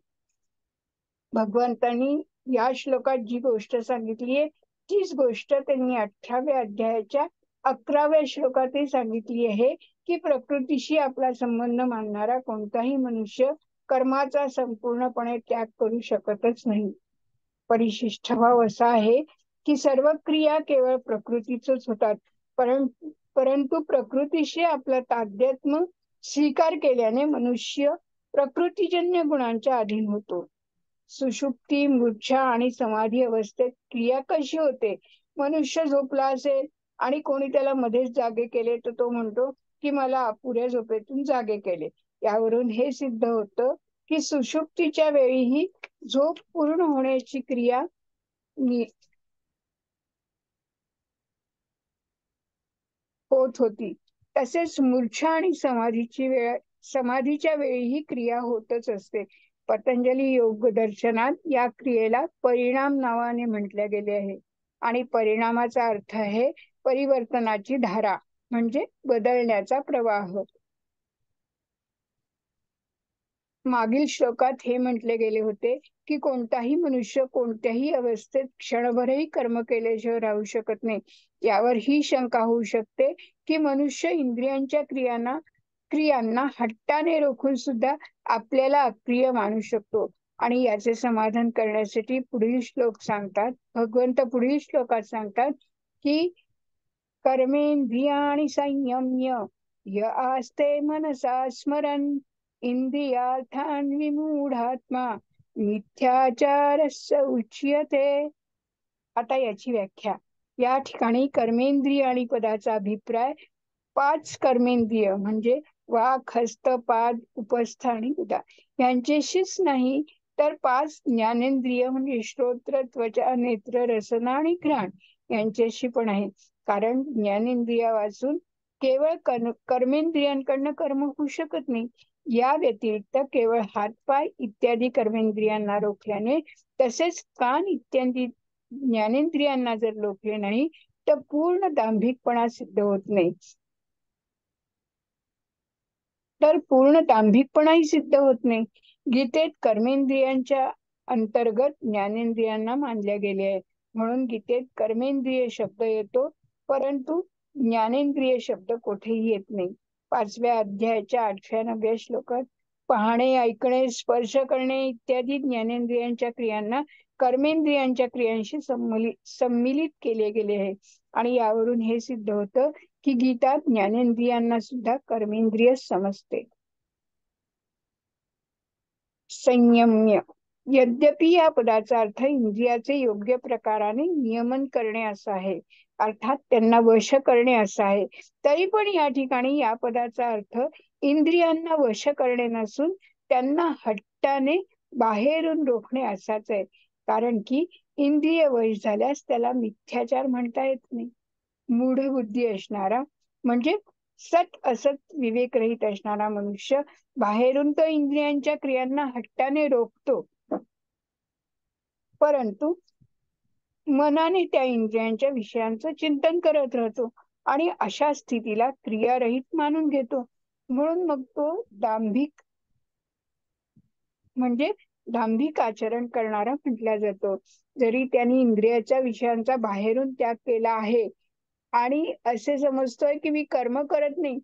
भगवंतांनी या श्लोकात जी गोष्ट सांगितली आहे तीच गोष्ट त्यांनी 18व्या अध्यायाच्या 11व्या श्लोकातही सांगितली आहे की प्रकृतीशी आपला संबंध मानणारा कोणताही मनुष्य कर्माचा संपूर्णपणे त्याग करू शकतच नाही. परिशिष्ट भाव असा आहे की सर्व क्रिया केवळ प्रकृतीचच होतात, परंतु प्रकृतीशी आपला तादात्म्य स्वीकार केल्याने मनुष्य प्रकृतीजन्य गुणांच्या अधीन होतो. सुषुप्ती, मूर्छा आणि समाधी अवस्थेत क्रिया कशी होते? मनुष्य झोपला असेल आणि कोणी त्याला मध्येच जागे केले तर तो म्हणतो की मला अपुऱ्या झोपेतून जागे केले. यावरून हे सिद्ध होतं की सुषुप्तीच्या वेळीही झोप पूर्ण होण्याची क्रिया होत होती. तसेच मूर्छा आणि समाधीच्या वेळीही क्रिया होतच असते. पतंजली योग दर्शनात या क्रियेला परिणाम नावाने म्हटले गेले आहे आणि परिणामाचा अर्थ आहे परिवर्तनाची धारा, म्हणजे बदलण्याचा प्रवाह. मागील श्लोकात हे म्हटले गेले होते की कोणताही मनुष्य कोणत्याही अवस्थेत क्षणभरही कर्म केल्याशिवाय राहू शकत नाही. यावर ही शंका होऊ शकते की मनुष्य इंद्रियांच्या क्रियांना हट्टाने रोखून सुद्धा आपल्याला अप्रिय मानू शकतो. आणि याचे समाधान करण्यासाठी पुढील श्लोक सांगतात, भगवंत पुढील श्लोकात सांगतात की कर्मेंद्रियाणि संयम्य य आस्ते मनसा स्मरन् इंद्रियार्थान् विमूढात्मा मिथ्याचारस्य उच्यते. आता याची व्याख्या. या ठिकाणी कर्मेंद्रिय आणि पदाचा अभिप्राय 5 कर्मेंद्रिय म्हणजे वाक, हस्त, पाद, उपस्थ आणि उदा यांच्याशीच नाही, तर 5 ज्ञानेंद्रिय म्हणजे श्रोत्र, त्वचा, नेत्र, रसना आणि घ्राण यांच्याशी पण आहे. कारण ज्ञानेंद्रिया वाचून केवळ कर्मेंद्रियांकडनं कर्म होऊ शकत नाही. या व्यतिरिक्त केवळ हातपाय इत्यादी कर्मेंद्रियांना रोखल्याने, तसेच कान इत्यादी ज्ञानेंद्रियांना जर रोखले नाही तर पूर्ण दांभिकपणा सिद्ध होत नाही. सिद्ध होत नाही. गीतेत कर्मेंद्रियांच्या अंतर्गत ज्ञानेंद्रियांना मानले गेले आहे. म्हणून गीतेत कर्मेंद्रिय शब्द येतो, परंतु ज्ञानेंद्रिय शब्द कोठेही येत नाही. 5व्या अध्यायाच्या 8-9व्या श्लोकात पाहणे, ऐकणे, स्पर्श करणे इत्यादी ज्ञानेंद्रियांच्या क्रियांना कर्मेंद्रियांच्या क्रियांशी सम्मिलित केले गेले आहे. आणि यावरून हे सिद्ध होतं की गीता ज्ञानेंद्रियांना सुद्धा कर्मेंद्रिय समजते. संयम्य. यद्यपि या पदाचा अर्थ इंद्रियाचे योग्य प्रकाराने नियमन करणे असा आहे, अर्थात त्यांना वश करणे असा आहे, तरी पण या ठिकाणी या पदाचा अर्थ इंद्रियांना वश करणे नसून त्यांना हट्टाने बाहेरून रोखणे असाच आहे. कारण की इंद्रिय वश झाल्यास त्याला मिथ्याचार म्हणता येत नाही. मूढ बुद्धी असणारा म्हणजे सत असत विवेकरहित असणारा मनुष्य बाहेरून तो इंद्रियांच्या क्रियांना हट्टाने रोखतो, परंतु मनाने त्या इंद्रियांच्या विषयांचं चिंतन करत राहतो आणि अशा स्थितीला क्रियारहित मानून घेतो. म्हणून मग तो दांभिक आचरण करणारा म्हटला जातो. जरी त्यांनी इंद्रियाच्या विषयांचा बाहेरून त्याग केला आहे आणि असे समजतोय की मी कर्म करत नाही,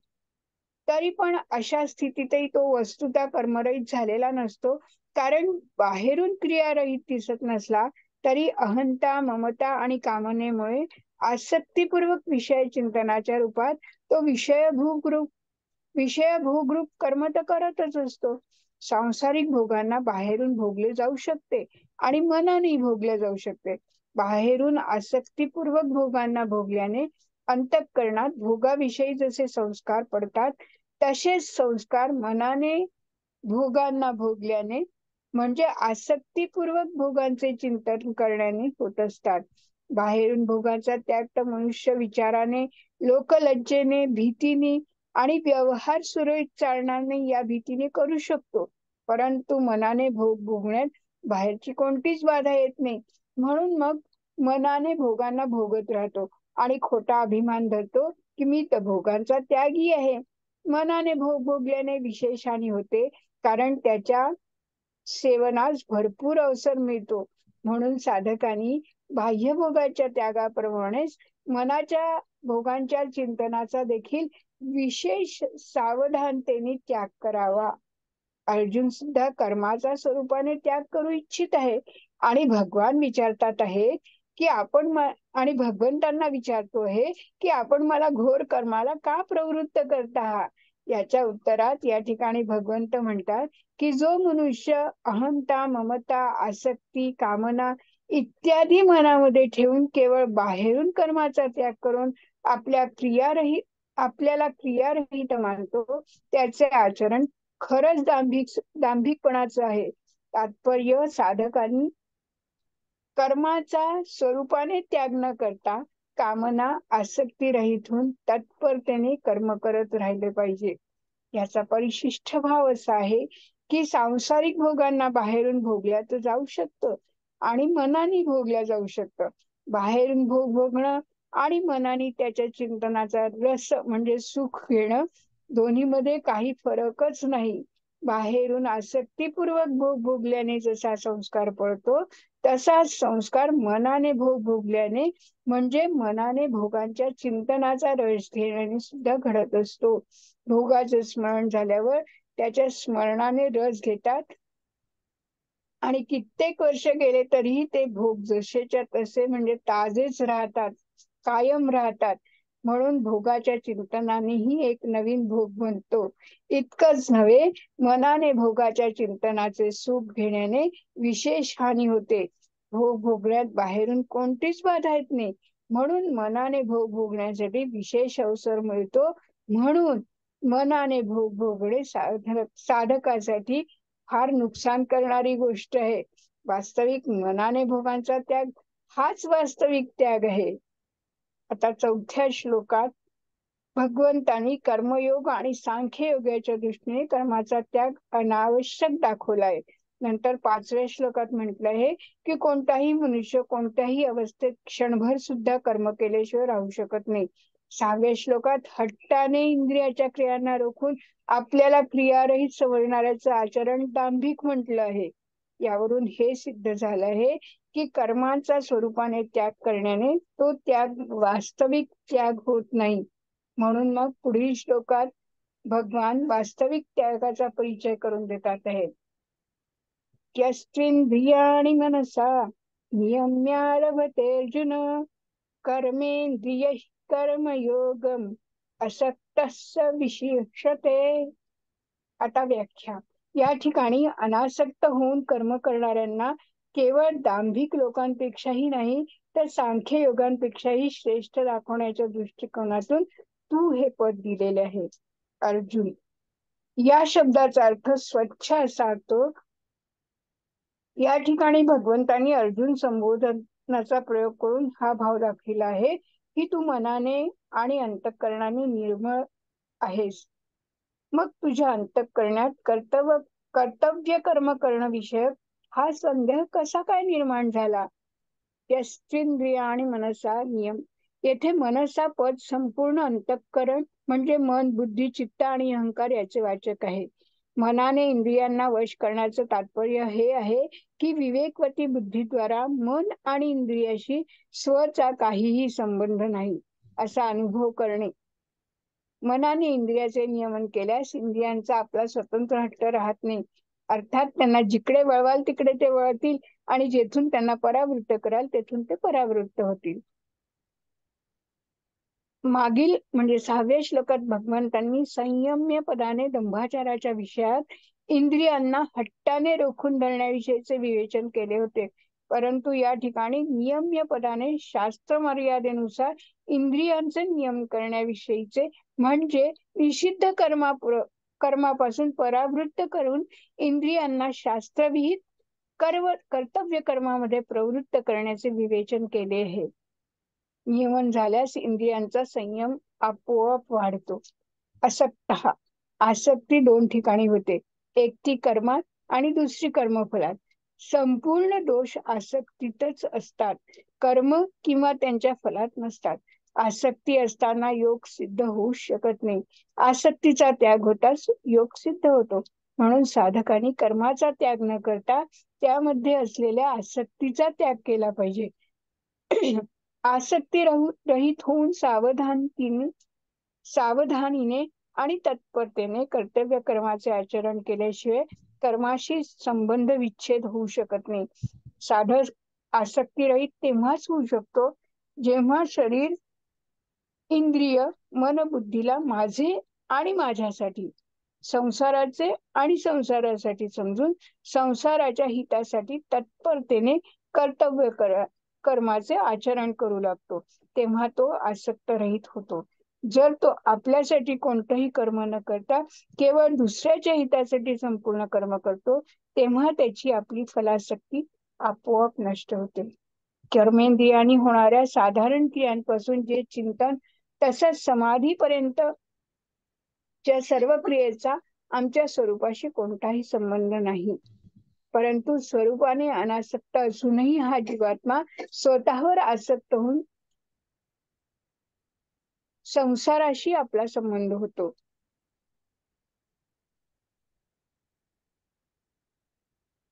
तरी पण अशा स्थितीतही तो वस्तुतः कर्मरहित झालेला नसतो. कारण बाहेरून क्रियारहित दिसत नसला तरी अहंता, ममता आणि कामनेमुळे आसक्तीपूर्वक विषय चिंतनाच्या रूपात तो विषय भोगरूप कर्म तर करतच असतो. सांसारिक भोगांना बाहेरून भोगले जाऊ शकते आणि मनाने भोगले जाऊ शकते. बाहेरून आसक्तीपूर्वक भोगांना भोगल्याने अंतःकरणात भोगाविषयी जसे संस्कार पडतात, तसेच संस्कार मनाने भोगांना भोगल्याने म्हणजे आसक्तीपूर्वक भोगांचे चिंतन करण्याने होत असतात. बाहेरून भोगांचा त्याग तर मनुष्य विचाराने, लोकलज्जेने, भीतीने आणि व्यवहार सुरळीत चालणार नाही या भीतीने करू शकतो, परंतु मनाने भोग भोगण्यात बाहेरची कोणतीच बाधा येत नाही. म्हणून मग मनाने भोगांना भोगत राहतो आणि खोटा अभिमान धरतो की मी तर भोगांचा त्यागी आहे. मनाने भोग भोगल्याने विशेष हानी होते, कारण त्याच्या सेवनास भरपूर अवसर मिळतो. म्हणून साधकांनी बाह्य भोगाच्या त्यागाप्रमाणेच मनाच्या भोगांच्या चिंतनाचा देखील विशेष सावधानतेने त्याग करावा. अर्जुन सुद्धा कर्माचा स्वरूपाने त्याग करू इच्छित आहे आणि भगवान विचारतात आहे की आणि भगवंतांना विचारतो आहे की आपण मला घोर कर्माला का प्रवृत्त करत आहात. याच्या उत्तरात या ठिकाणी भगवंत म्हणतात की जो मनुष्य अहंता, ममता, आसक्ती, कामना इत्यादी मनामध्ये ठेवून केवळ बाहेरून कर्माचा त्याग करून आपल्याला क्रियारहित मानतो, त्याचे आचरण खरंच दांभिकपणाचं आहे. तात्पर्य साधकांनी कर्माचा स्वरूपाने त्याग न करता कामना, आसक्ती रहित होऊन तत्परतेने कर्म करत राहिले पाहिजे. याचा परिशिष्ट भाव असा आहे की सांसारिक भोगांना बाहेरून भोगल्या तर जाऊ शकतं आणि मनाने भोगल्या जाऊ शकतं. बाहेरून भोग भोगणं आणि मनाने त्याच्या चिंतनाचा रस म्हणजे सुख घेणं, दोन्हीमध्ये काही फरकच नाही. बाहेरून आसक्तीपूर्वक भोग भोगल्याने जसा संस्कार पडतो, तसाच संस्कार मनाने भोग भोगल्याने म्हणजे मनाने भोगांच्या चिंतनाचा रस घेण्याने सुद्धा घडत असतो. भोगाचे स्मरण झाल्यावर त्याच्या स्मरणाने रस घेतात आणि कित्येक वर्ष गेले तरीही ते भोग जसेच्या तसे म्हणजे ताजेच राहतात, कायम राहतात. म्हणून भोगाच्या चिंतनानेही एक नवीन भोग बनतो. इतकंच नव्हे, मनाने भोगाच्या चिंतनाचे सुख घेण्याने विशेष हानी होते. भोग भोगण्यात बाहेरून कोणतीच बाधा येत नाही, म्हणून मनाने भोग भोगण्यासाठी विशेष अवसर मिळतो. म्हणून मनाने भोग भोगणे साधकासाठी फार नुकसान करणारी गोष्ट आहे. वास्तविक मनाने भोगांचा त्याग हाच वास्तविक त्याग आहे. आता 4थ्या श्लोकात भगवंतांनी कर्मयोग आणि सांख्ययोगाच्या दृष्टीने कर्माचा त्याग अनावश्यक दाखवलाय. नंतर 5व्या श्लोकात म्हटलं आहे की कोणताही मनुष्य कोणत्याही अवस्थेत क्षणभर सुद्धा कर्म केल्याशिवाय राहू शकत नाही. 6व्या श्लोकात हट्टाने इंद्रियाच्या क्रियांना रोखून आपल्याला क्रियारहित समजणाऱ्याचं आचरण दांभिक म्हटलं आहे. यावरून हे सिद्ध झालं आहे की कर्मांचा स्वरूपाने त्याग करण्याने तो त्याग वास्तविक त्याग होत नाही. म्हणून मग पुढील श्लोकात भगवान वास्तविक त्यागाचा परिचय करून देतात आहेत. यस्त्विंद्रियाणि मनसा नियम्यारभते अर्जुन कर्मेंद्रिय कर्मयोगम असक्तस्य विशिष्यते. आता व्याख्या. या ठिकाणी अनासक्त होऊन कर्म करणाऱ्यांना केवळ दांभिक लोकांपेक्षाही नाही तर सांख्य योगांपेक्षाही श्रेष्ठ दाखवण्याच्या दृष्टिकोनातून तू हे पद दिलेले आहे. अर्जुन या शब्दाचा अर्थ स्वच्छ असा तो. या ठिकाणी भगवंतांनी अर्जुन संबोधनाचा प्रयोग करून हा भाव दाखविला आहे की तू मनाने आणि अंतःकरणाने निर्मळ आहेस. मग तुझ्या अंतःकरणात कर्तव्य कर्म करणं विषयक हा संदेह कसा काय निर्माण झाला. यस्त्विंद्रिय आणि मनसा नियम. येथे मनसा पद संपूर्ण अंतःकरण म्हणजे मन, बुद्धी, चित्त आणि अहंकार याचे वाचक आहे. मनाने इंद्रियांना वश करण्याचं तात्पर्य हे आहे की विवेकवती बुद्धीद्वारा मन आणि इंद्रियाशी स्वचा काहीही संबंध नाही असा अनुभव करणे. मनाने इंद्रियाचे नियमन केल्यास इंद्रियांचा आपला स्वतंत्र हट्ट राहत नाही. अर्थात त्यांना जिकडे वळवाल तिकडे ते वळतील आणि जेथून त्यांना परावृत्त कराल तेथून ते परावृत्त होतील. मागील म्हणजे 6व्या श्लोकात भगवंतांनी संयम्य पदाने दंभाचाराच्या विषयात इंद्रियांना हट्टाने रोखून धरण्याविषयीचे विवेचन केले होते. परंतु या ठिकाणी नियम्य पदाने शास्त्र मर्यादेनुसार इंद्रियांचे नियम करण्याविषयीचे म्हणजे निषिद्ध कर्मापासून परावृत्त करून इंद्रियांना शास्त्रविहित कर्तव्य कर्मामध्ये प्रवृत्त करण्याचे विवेचन केले आहे. नियमन झाल्यास इंद्रियांचा संयम आपोआप वाढतो. असक्त. आसक्ती 2 ठिकाणी होते, एक ती कर्मात आणि दुसरी कर्मफलात. संपूर्ण दोष आसक्तीतच असतात, कर्म किंवा त्यांच्या फलात नसतात. आसक्ती असताना योग सिद्ध होऊ शकत नाही. आसक्तीचा त्याग होताच योग सिद्ध होतो. म्हणून साधकांनी कर्माचा त्याग न करता त्यामध्ये असलेल्या आसक्तीचा त्याग केला पाहिजे. आसक्ती रहित होऊन सावधानीने आणि तत्परतेने कर्तव्य कर्माचे आचरण केल्याशिवाय कर्माशी संबंध विच्छेद होऊ शकत नाही. साधक आसक्तीरहित तेव्हाच होऊ शकतो जेव्हा शरीर, इंद्रिय, मन, बुद्धीला माझे आणि माझ्यासाठी, संसाराचे आणि संसारासाठी समजून संसाराच्या हितासाठी तत्परतेने कर्तव्य कर्माचे आचरण करू लागतो. तेव्हा तो आसक्त रहित होतो. जर तो आपल्यासाठी कोणतंही कर्म न करता केवळ दुसऱ्याच्या हितासाठी संपूर्ण कर्म करतो तेव्हा त्याची आपली फलासक्ती आपोआप नष्ट होते. कर्मेंद्रियांनी होणाऱ्या साधारण क्रियांपासून जे चिंतन तसंच समाधीपर्यंत च्या सर्व क्रियेचा आमच्या स्वरूपाशी कोणताही संबंध नाही. परंतु स्वरूपाने अनासक्त असूनही हा जीवात्मा स्वतःवर आसक्त होऊन संसाराशी आपला संबंध होतो.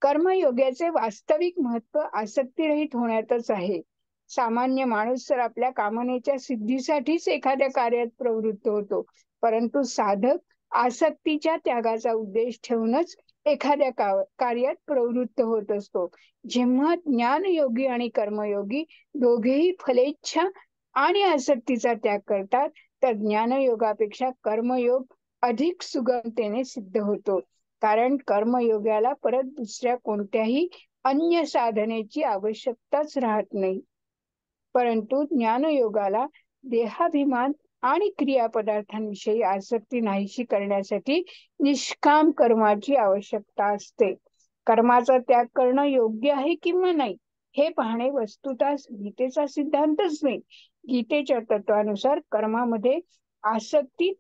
कर्मयोगाचे वास्तविक महत्व आसक्तीरहित होण्यातच आहे. सामान्य माणूस तर आपल्या कामनेच्या सिद्धीसाठीच एखाद्या कार्यात प्रवृत्त होतो, परंतु साधक आसक्तीच्या त्यागाचा उद्देश ठेवूनच एखाद्या कार्यात प्रवृत्त होत असतो. जेव्हा ज्ञानयोगी आणि कर्मयोगी दोघेही फलेच्छा आणि आसक्तीचा त्याग करतात तर ज्ञानयोगापेक्षा कर्मयोग अधिक सुगमतेने सिद्ध होतो. कारण कर्मयोगाला परत दुसऱ्या कोणत्याही अन्य साधनेची आवश्यकताच राहत नाही. परंतु ज्ञानयोगाला देहाभिमान आणि क्रियापदार्थांविषयी आसक्ती नाहीशी करण्यासाठी निष्काम कर्माची आवश्यकता असते. कर्माचा त्याग करणं योग्य आहे किंवा नाही हे पाहणे वस्तुतः गीतेचा सिद्धांतच नाही. गीतेच्या तत्वानुसार कर्मामध्ये आसक्ती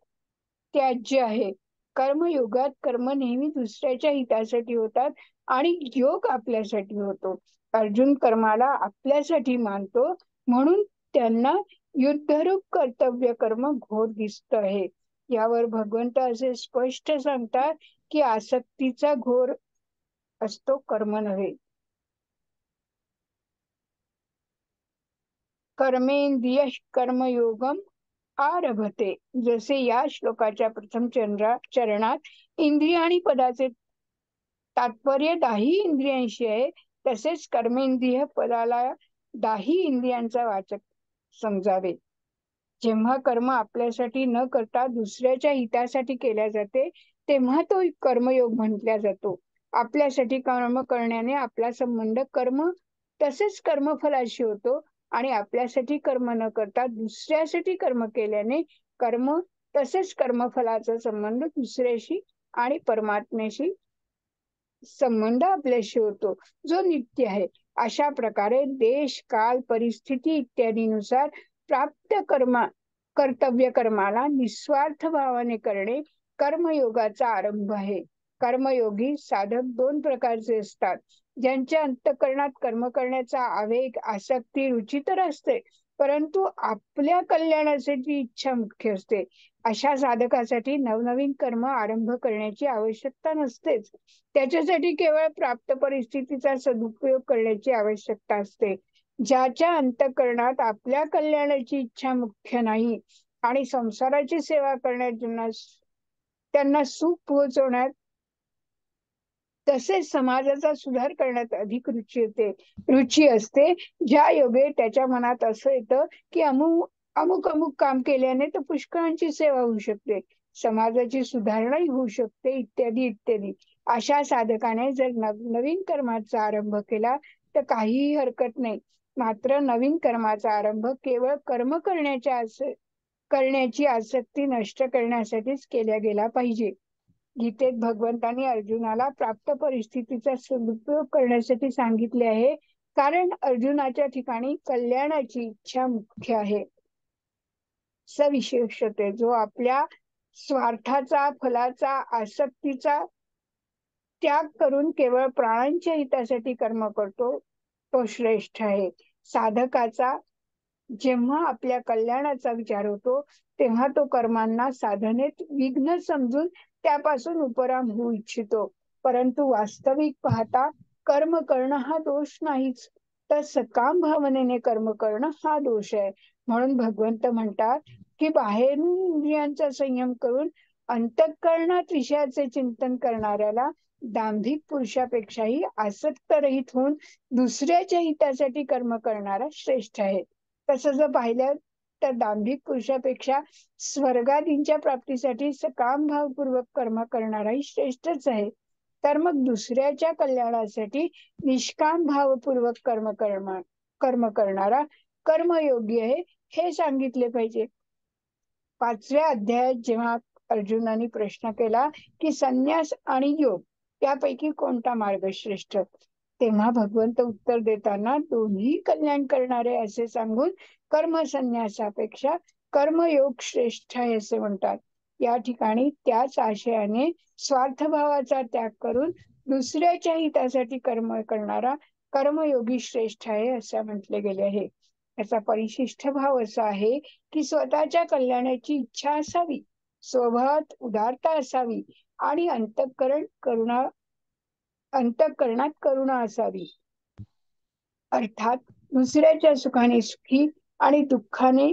त्याज्य आहे. कर्मयोगात कर्म नेहमी दुसऱ्याच्या हितासाठी होतात आणि योग आपल्यासाठी होतो. अर्जुन कर्माला आपल्यासाठी मानतो म्हणून त्यांना युद्धरूप कर्तव्य कर्म घोर दिसत आहे. यावर भगवंत असे स्पष्ट सांगतात की आसक्तीचा घोर असतो कर्म नव्हे. कर्मेंद्रिय कर्मयोगम आरभते. जसे या श्लोकाच्या प्रथम चरणात इंद्रिय आणि पदाचे तात्पर्य दाही इंद्रियांशी आहे, तसेच कर्मेंद्रिय पदाला दाही इंद्रियांचा वाचक समजावे. जेव्हा कर्म आपल्यासाठी न करता दुसऱ्याच्या हितासाठी केल्या जाते तेव्हा तो कर्मयोग म्हटला जातो. आपल्यासाठी कर्म करण्याने आपला संबंध कर्म तसेच कर्मफलाशी होतो आणि आपल्यासाठी कर्म न करता दुसऱ्यासाठी कर्म केल्याने कर्म तसेच कर्मफलाचा संबंध दुसऱ्याशी आणि परमात्म्याशी संबंध आपल्याशी होतो जो नित्य आहे. अशा प्रकारे देश काल परिस्थिती इत्यादीनुसार प्राप्त कर्तव्य कर्माला निस्वार्थ भावाने करणे कर्मयोगाचा आरंभ आहे. कर्मयोगी साधक दोन प्रकारचे असतात. ज्यांच्या अंतःकरणात कर्म करण्याचा आवेग आसक्ती रुची तर असते, परंतु आपल्या कल्याणासाठी इच्छा मुख्य असते. अशा साधकासाठी नवनवीन कर्म आरंभ करण्याची आवश्यकता नसतेच. त्याच्यासाठी केवळ प्राप्त परिस्थितीचा सदुपयोग करण्याची आवश्यकता असते. ज्याच्या अंतःकरणात आपल्या कल्याणाची इच्छा मुख्य नाही आणि संसाराची सेवा करण्यात त्यांना सुख पोहोचवण्यात तसेच समाजाचा सुधार करण्यात अधिक रुची असते, ज्या योगे त्याच्या मनात असं येतं की अमुक अमुक काम केल्याने तर पुष्कळांची सेवा होऊ शकते, समाजाची सुधारणाही होऊ शकते, इत्यादी इत्यादी. अशा साधकाने जर नवीन कर्माचा आरंभ केला तर काहीही हरकत नाही. मात्र नवीन कर्माचा आरंभ केवळ कर्म करण्याची आसक्ती नष्ट करण्यासाठीच केला गेला पाहिजे. गीतेत भगवंतांनी अर्जुनाला प्राप्त परिस्थितीचा सदुपयोग करण्यासाठी सांगितले आहे, कारण अर्जुनाच्या ठिकाणी कल्याणाची इच्छा मुख्य आहे. सविशेषते जो आपल्या स्वार्थाचा फलाचा आसक्तीचा त्याग करून केवळ प्राणांच्या हितासाठी कर्म करतो तो श्रेष्ठ आहे. साधकाचा जेव्हा आपल्या कल्याणाचा विचार होतो तेव्हा तो कर्मांना साधनेत विघ्न समजून त्यापासून उपराम होऊ इच्छितो, परंतु वास्तविक पाहता कर्म करणं हा दोष नाहीच, तर सकाम भावनेने कर्म करणं हा दोष आहे. म्हणून भगवंत म्हणतात की बाहेरून इंद्रियांचा संयम करून अंतःकरणात विषयाचे चिंतन करणाऱ्याला दांभिक पुरुषापेक्षाही आसक्त रहित होऊन दुसऱ्याच्या हितासाठी कर्म करणारा श्रेष्ठ आहे. तसं जर पाहिलं तर दांभिक पुरुषापेक्षा स्वर्गादींच्या प्राप्तीसाठी सकाम भावपूर्वक कर्म करणाराही श्रेष्ठच आहे. तर मग दुसऱ्याच्या कल्याणासाठी निष्काम भावपूर्वक कर्म करणारा कर्मयोगी आहे हे सांगितले पाहिजे. 5व्या अध्यायात जेव्हा अर्जुनाने प्रश्न केला की संन्यास आणि योग त्यापैकी कोणता मार्ग श्रेष्ठ, तेव्हा भगवंत उत्तर देताना दोन्ही कल्याण करणारे असे सांगून कर्मसन्यासापेक्षा कर्मयोग श्रेष्ठ आहे असे म्हणतात. या ठिकाणी त्याच आशयाने स्वार्थभावाचा त्याग करून दुसऱ्याच्या हितासाठी कर्म करणारा कर्मयोगी श्रेष्ठ आहे असे म्हटले गेले आहे. याचा परिशिष्ट भाव असा आहे की स्वतःच्या कल्याणाची इच्छा असावी, स्वभावात उदारता असावी आणि अंतःकरणात करुणा असावी. अर्थात दुसऱ्याच्या सुखाने सुखी आणि दुःखाने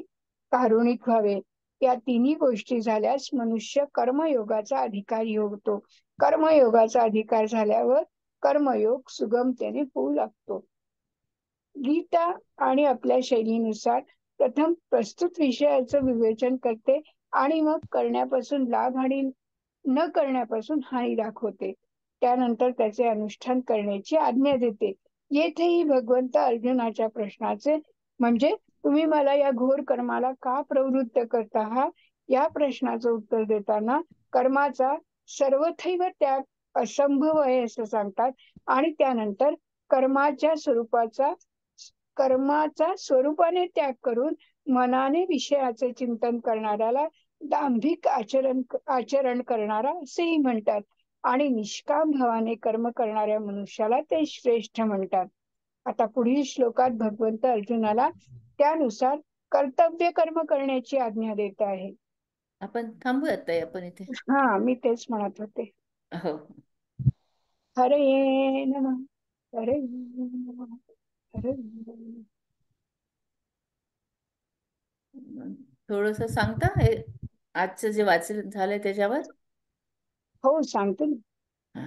कारुणिक व्हावे. या तिन्ही गोष्टी झाल्यास मनुष्य कर्मयोगाचा अधिकारी होतो. कर्मयोगाचा अधिकार झाल्यावर कर्मयोग सुगमतेने होऊ लागतो. गीता आणि आपल्या शैलीनुसार प्रथम प्रस्तुत विषयाचं विवेचन करते आणि मग करण्यापासून लाभ आणि न करण्यापासून हानी दाखवते. त्यानंतर त्याचे अनुष्ठान करण्याची आज्ञा देते. येथेही भगवंत अर्जुनाच्या प्रश्नाचे म्हणजे तुम्ही मला या घोर कर्माला का प्रवृत्त करता आहात या प्रश्नाचं उत्तर देताना कर्माचा सर्वथैव त्याग असंभव आहे असं सांगतात आणि त्यानंतर कर्माच्या स्वरूपाने त्याग करून मनाने विषयाचे चिंतन करणाऱ्याला दांभिक आचरण करणारा असेही म्हणतात. आणि निष्काम भावाने कर्म करणाऱ्या मनुष्याला ते श्रेष्ठ म्हणतात. आता पुढील श्लोकात भगवंत अर्जुनाला त्यानुसार कर्तव्य कर्म करण्याची आज्ञा देत आहे. आपण थांबूयात ताई आपण इथे. हा, मी तेच म्हणत होते. हो. हरे नमः. हरे नमः. हरे नमः. थोडस सांगता हे आजचं जे वाचन झालंय त्याच्यावर? हो, सांगते ना. हा.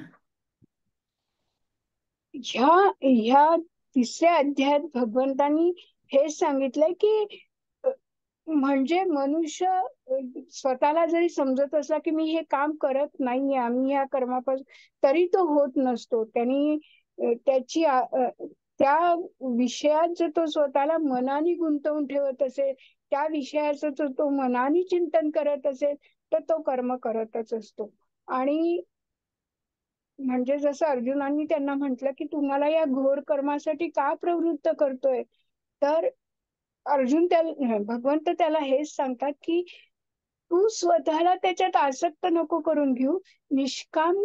ह्या तिसऱ्या अध्यायात भगवंतांनी हे सांगितलंय की म्हणजे मनुष्य स्वतःला जरी समजत असला की मी हे काम करत नाहीये, आम्ही या कर्मापासून, तरी तो होत नसतो. त्यांनी त्याची त्या विषयात जर तो स्वतःला मनाने गुंतवून ठेवत असेल, त्या विषयाचं जर तो मनाने चिंतन करत असेल, तर तो कर्म करतच असतो. आणि म्हणजे जसं अर्जुनांनी त्यांना म्हटलं की तुम्हाला या घोर कर्मासाठी का प्रवृत्त करतोय, तर भगवंत त्याला हेच सांगतात की तू स्वतःला त्याच्यात आसक्त नको करून घेऊ, निष्काम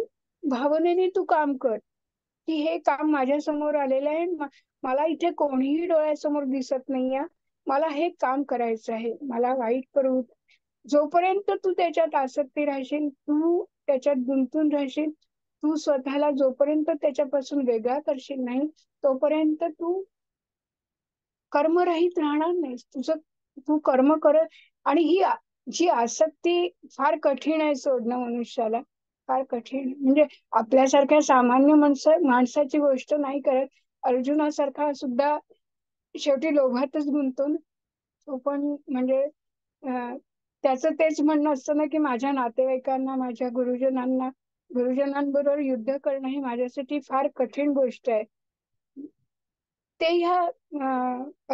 भावनेने तू काम कर. की हे काम माझ्या समोर आलेलं आहे, मला इथे कोणीही डोळ्यासमोर दिसत नाहीये, मला हे काम करायचं आहे, मला वाईट प्रवृत्ती, जोपर्यंत तू त्याच्यात आसक्ती राहशील, तू त्याच्यात गुंतून राहशील, तू स्वतःला जोपर्यंत त्याच्यापासून वेगळा करशील नाही, तोपर्यंत तू कर्मरहित राहणार नाहीस. तू कर्म करत. आणि जी आसक्ती फार कठीण आहे सोडणं मनुष्याला, फार कठीण. म्हणजे आपल्यासारख्या सामान्य माणसाची गोष्ट नाही करत. अर्जुनासारखा सुद्धा शेवटी लोभातच गुंतून तो पण म्हणजे त्याचं तेच म्हणणं असतं ना की माझ्या नातेवाईकांना, माझ्या गुरुजनांबरोबर युद्ध करणं ही माझ्यासाठी फार कठीण गोष्ट आहे. ते ह्या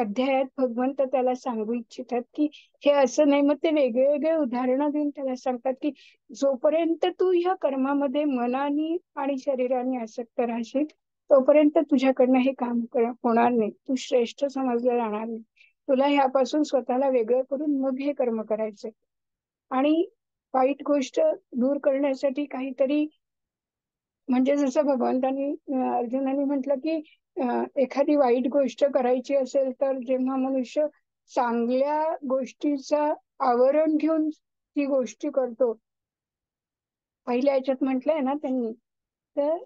अध्यायात भगवंत त्याला सांगू इच्छितात की हे असं नाही. मग ते वेगळे वेगळे उदाहरणं देऊन त्याला सांगतात की जोपर्यंत तू ह्या कर्मामध्ये मनाने आणि शरीराने आसक्त राहशील, तोपर्यंत तुझ्याकडनं हे काम होणार नाही, तू श्रेष्ठ समजलं जाणार नाही. तुला ह्यापासून स्वतःला वेगळं करून मग हे कर्म करायचंय. आणि वाईट गोष्ट दूर करण्यासाठी काहीतरी, म्हणजे जसं भगवंतांनी अर्जुनाने म्हटलं की एखादी वाईट गोष्ट करायची असेल तर जेव्हा मनुष्य चांगल्या गोष्टीचा आवरण घेऊन ती गोष्टी करतो, पहिल्या याच्यात म्हटलंय ना त्यांनी, तर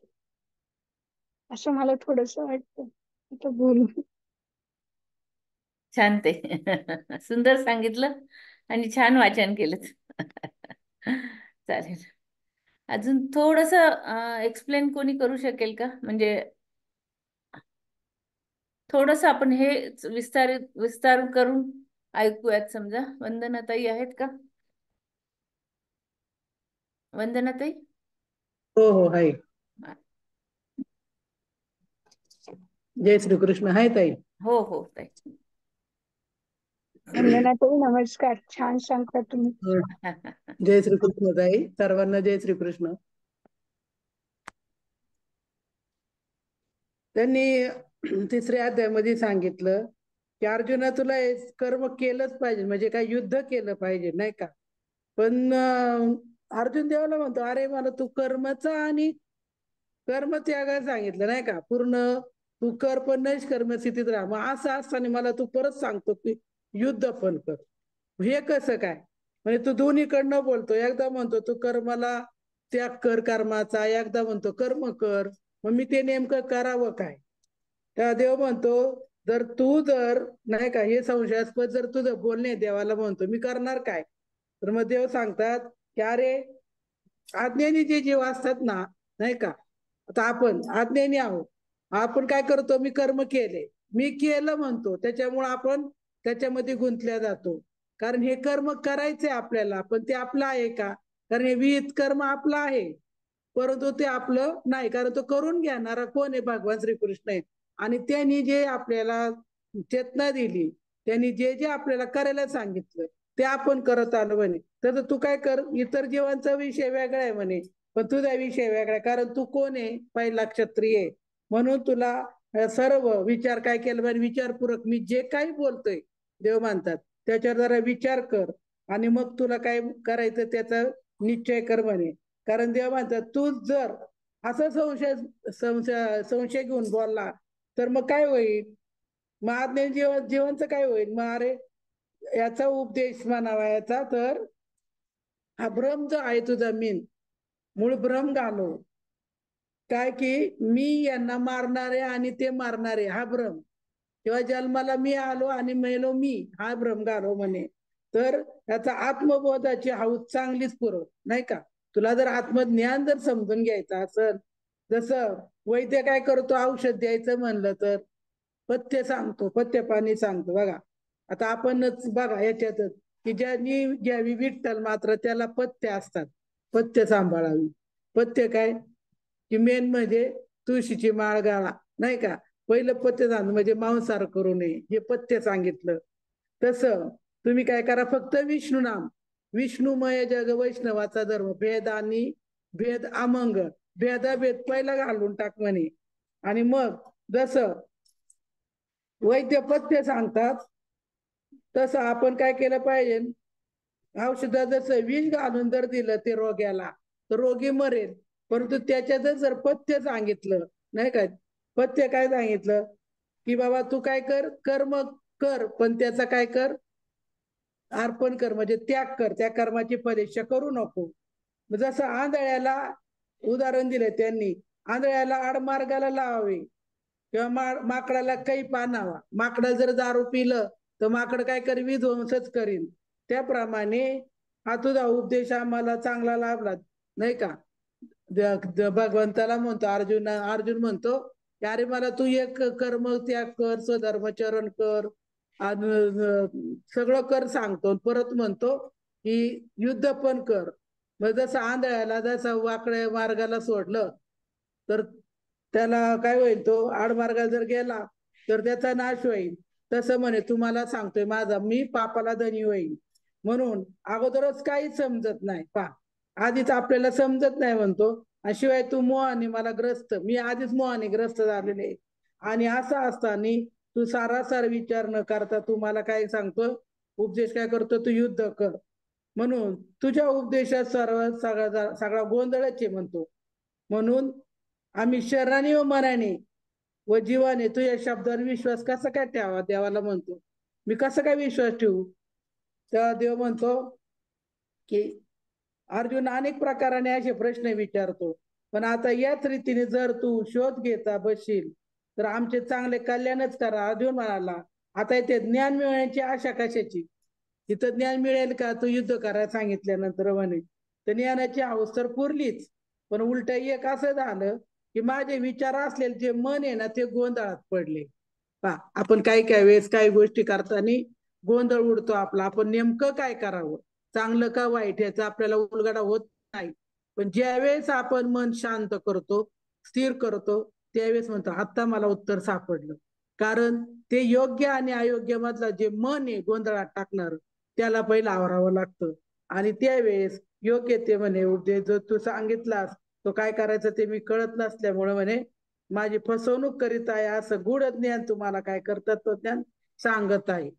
असं मला थोडस वाटतं. आता बोलू. छान ते. सुंदर सांगितलं आणि छान वाचन केलं. चालेल. अजून थोडस एक्सप्लेन कोणी करू शकेल का? म्हणजे थोडस आपण हे विस्तार करून ऐकूयात. समजा वंदनाताई आहेत का? वंदनाताई? हो हो आहे. जय श्रीकृष्ण. आहे ताई? हो हो ताई. वंदना ताई नमस्कार, छान सांगता तुम्ही. जय श्रीकृष्ण ताई, सर्वांना जय श्रीकृष्ण. त्यांनी तिसऱ्या अध्यायामध्ये सांगितलं की अर्जुना तुला हे कर्म केलंच पाहिजे, म्हणजे काय युद्ध केलं पाहिजे नाही का. पण अर्जुन देवाला म्हणतो अरे मला तू कर्मचा आणि कर्मत्यागायला सांगितलं नाही का. पूर्ण तू कर पण नाही कर्मस्थितीत राहा. मग असं असताना मला तू परत सांगतो की युद्ध पण कर, हे कसं काय? म्हणजे तू दोन्हीकडनं बोलतो. एकदा म्हणतो तू कर्माला त्याग कर कर्माचा, एकदा म्हणतो कर्म कर. मग मी ते नेमकं करावं काय? त्या देव म्हणतो जर नाही का हे संशयास्पद जर तुझं बोलणे देवाला म्हणतो मी करणार काय, तर मग देव सांगतात की अरे आज्ञानी जे जीव असतात ना नाही का, आता आपण आज्ञानी आहोत, आपण काय करतो, मी कर्म केले, मी केलं म्हणतो, त्याच्यामुळे आपण त्याच्यामध्ये गुंतल्या जातो. कारण हे कर्म करायचे आपल्याला, पण ते आपलं आहे का? कारण हे विहित कर्म आपलं आहे, परंतु ते आपलं नाही, कारण तो करून घेणारा कोण आहे? भगवान श्रीकृष्ण आहे. आणि त्यांनी जे आपल्याला चेतना दिली, त्यांनी जे जे आपल्याला करायला सांगितलं ते आपण करत आलो म्हणे. तर तू काय कर, इतर जीवांचा विषय वेगळा आहे म्हणे, पण तुझा विषय वेगळा, कारण तू कोण आहे? पहिला क्षत्रिय आहे. म्हणून तुला सर्व विचार काय केलं पाहिजे, विचारपूर्वक मी जे काही बोलतोय देव मानतात त्याच्यावर जरा विचार कर. आणि मग तुला काय करायचं त्याचा निश्चय कर म्हणे. कारण देव म्हणतात तू जर असं संशय घेऊन बोलला तर मग काय होईल, मग आज्ञा जीवनचं काय होईल. मग अरे याचा उपदेश म्हणावा याचा तर हा भ्रम जो आहे तुझा मूळ भ्रम घालव. काय की मी यांना मारणारे आणि ते मारणारे हा भ्रम, किंवा जन्माला मी आलो आणि मेलो मी हा भ्रम घालव म्हणे. तर त्याचा आत्मबोधाची हौस चांगलीच पुरव, नाही का. तुला जर आत्मज्ञान जर समजून घ्यायचं असेल, जसं वैद्य काय करतो, औषध द्यायचं म्हणलं तर पथ्य सांगतो, पथ्य पाणी सांगतो. बघा आता आपणच बघा याच्यातच की ज्यांनी घ्यावी विठ्ठल मात्र त्याला पथ्य असतात, पथ्य सांभाळावी. पथ्य काय की मेन म्हणजे तुळशीची माळ गाळा, नाही का. पहिलं पथ्य सांग म्हणजे मांसाहार करू नये, हे पथ्य सांगितलं. तसं तुम्ही काय करा, फक्त विष्णू नाम, विष्णुमय जग वैष्णवाचा धर्म, भेद आणि भेद अमंग, भेदाभेद पहिला घालून टाक म्हणे. आणि मग जसं वैद्य पथ्य सांगतात तसं आपण काय केलं पाहिजे, औषध जसं विष घालून जर दिलं ते रोग्याला तर रोगी मरेल, परंतु त्याच्यातच जर पथ्य सांगितलं, नाही का. पथ्य काय सांगितलं की बाबा तू काय कर, कर्म कर पण त्याचा काय कर, अर्पण कर म्हणजे त्याग कर, त्या कर्माची परीक्षा करू नको. जसं आंधळ्याला उदाहरण दिले त्यांनी, आंधळ्याला आडमार्गाला लावावे किंवा माकडाला काही पानावा. माकडा जर दारू पिलं तर माकड काय करी, विध्वंसच करीन. त्याप्रमाणे हा तुझा उपदेश आम्हाला चांगला लाभला, नाही का. भगवंताला म्हणतो अर्जुन म्हणतो की अरे मला तू एक कर्म त्याग कर, स्वधर्मचरण कर आणि सगळं कर सांगतो. परत म्हणतो की युद्ध पण कर. मग जसं आंधळ्याला जसं वाकड्या मार्गाला सोडलं तर त्याला काय होईल, तो आडमार्गाला जर गेला तर त्याचा नाश होईल. तसं म्हणे तुम्हाला सांगतोय माझा मी पापाला धनी होईल. म्हणून अगोदरच काहीच समजत नाही, आधीच आपल्याला समजत नाही म्हणतो. आणि शिवाय तू मोहाने मला ग्रस्त, मी आधीच मोहाने ग्रस्त झालेले. आणि असं असताना तू सारासार विचार न करता तू मला काय सांगतो, उपदेश काय करतो, तू युद्ध कर. म्हणून तुझ्या उपदेशात सगळा गोंधळच आहे म्हणतो. म्हणून आम्ही शरीराने व मनाने व जीवाने तुझ्या शब्दावर विश्वास कसा काय ठेवा, देवाला म्हणतो. मी कसा काय विश्वास ठेवू. तेव्हा देव म्हणतो की अर्जुन अनेक प्रकाराने असे प्रश्न विचारतो, पण आता याच रीतीने जर तू शोध घेता बसशील तर आमचे चांगले कल्याणच करा. अर्जुन म्हणाला आता इथे ज्ञान मिळण्याची आशा कशाची, तिथं ज्ञान मिळेल का, तू युद्ध करायला सांगितल्यानंतर म्हणे. तर ज्ञानाची हौस तर पुरलीच, पण उलट एक असं झालं की माझे विचार असलेले जे मन आहे ना ते गोंधळात पडले. आपण काही वेळेस काही गोष्टी करताना गोंधळ उडतो आपला, आपण नेमकं काय करावं, चांगलं का वाईट याचा आपल्याला उलगडा होत नाही. पण ज्यावेळेस आपण मन शांत करतो, स्थिर करतो, त्यावेळेस म्हणतो आता मला उत्तर सापडलं. कारण ते योग्य आणि अयोग्य मधला जे मन आहे गोंधळात टाकणार त्याला पहिलं आवरावं लागतं. आणि त्यावेळेस योग्य ते म्हणे उपदेश जो तू सांगितलास तो काय करायचं ते मी कळत नसल्यामुळे म्हणे माझी फसवणूक करीत आहे, असं गूढ ज्ञान तुम्हाला काय करतात तो ज्ञान सांगत आहे.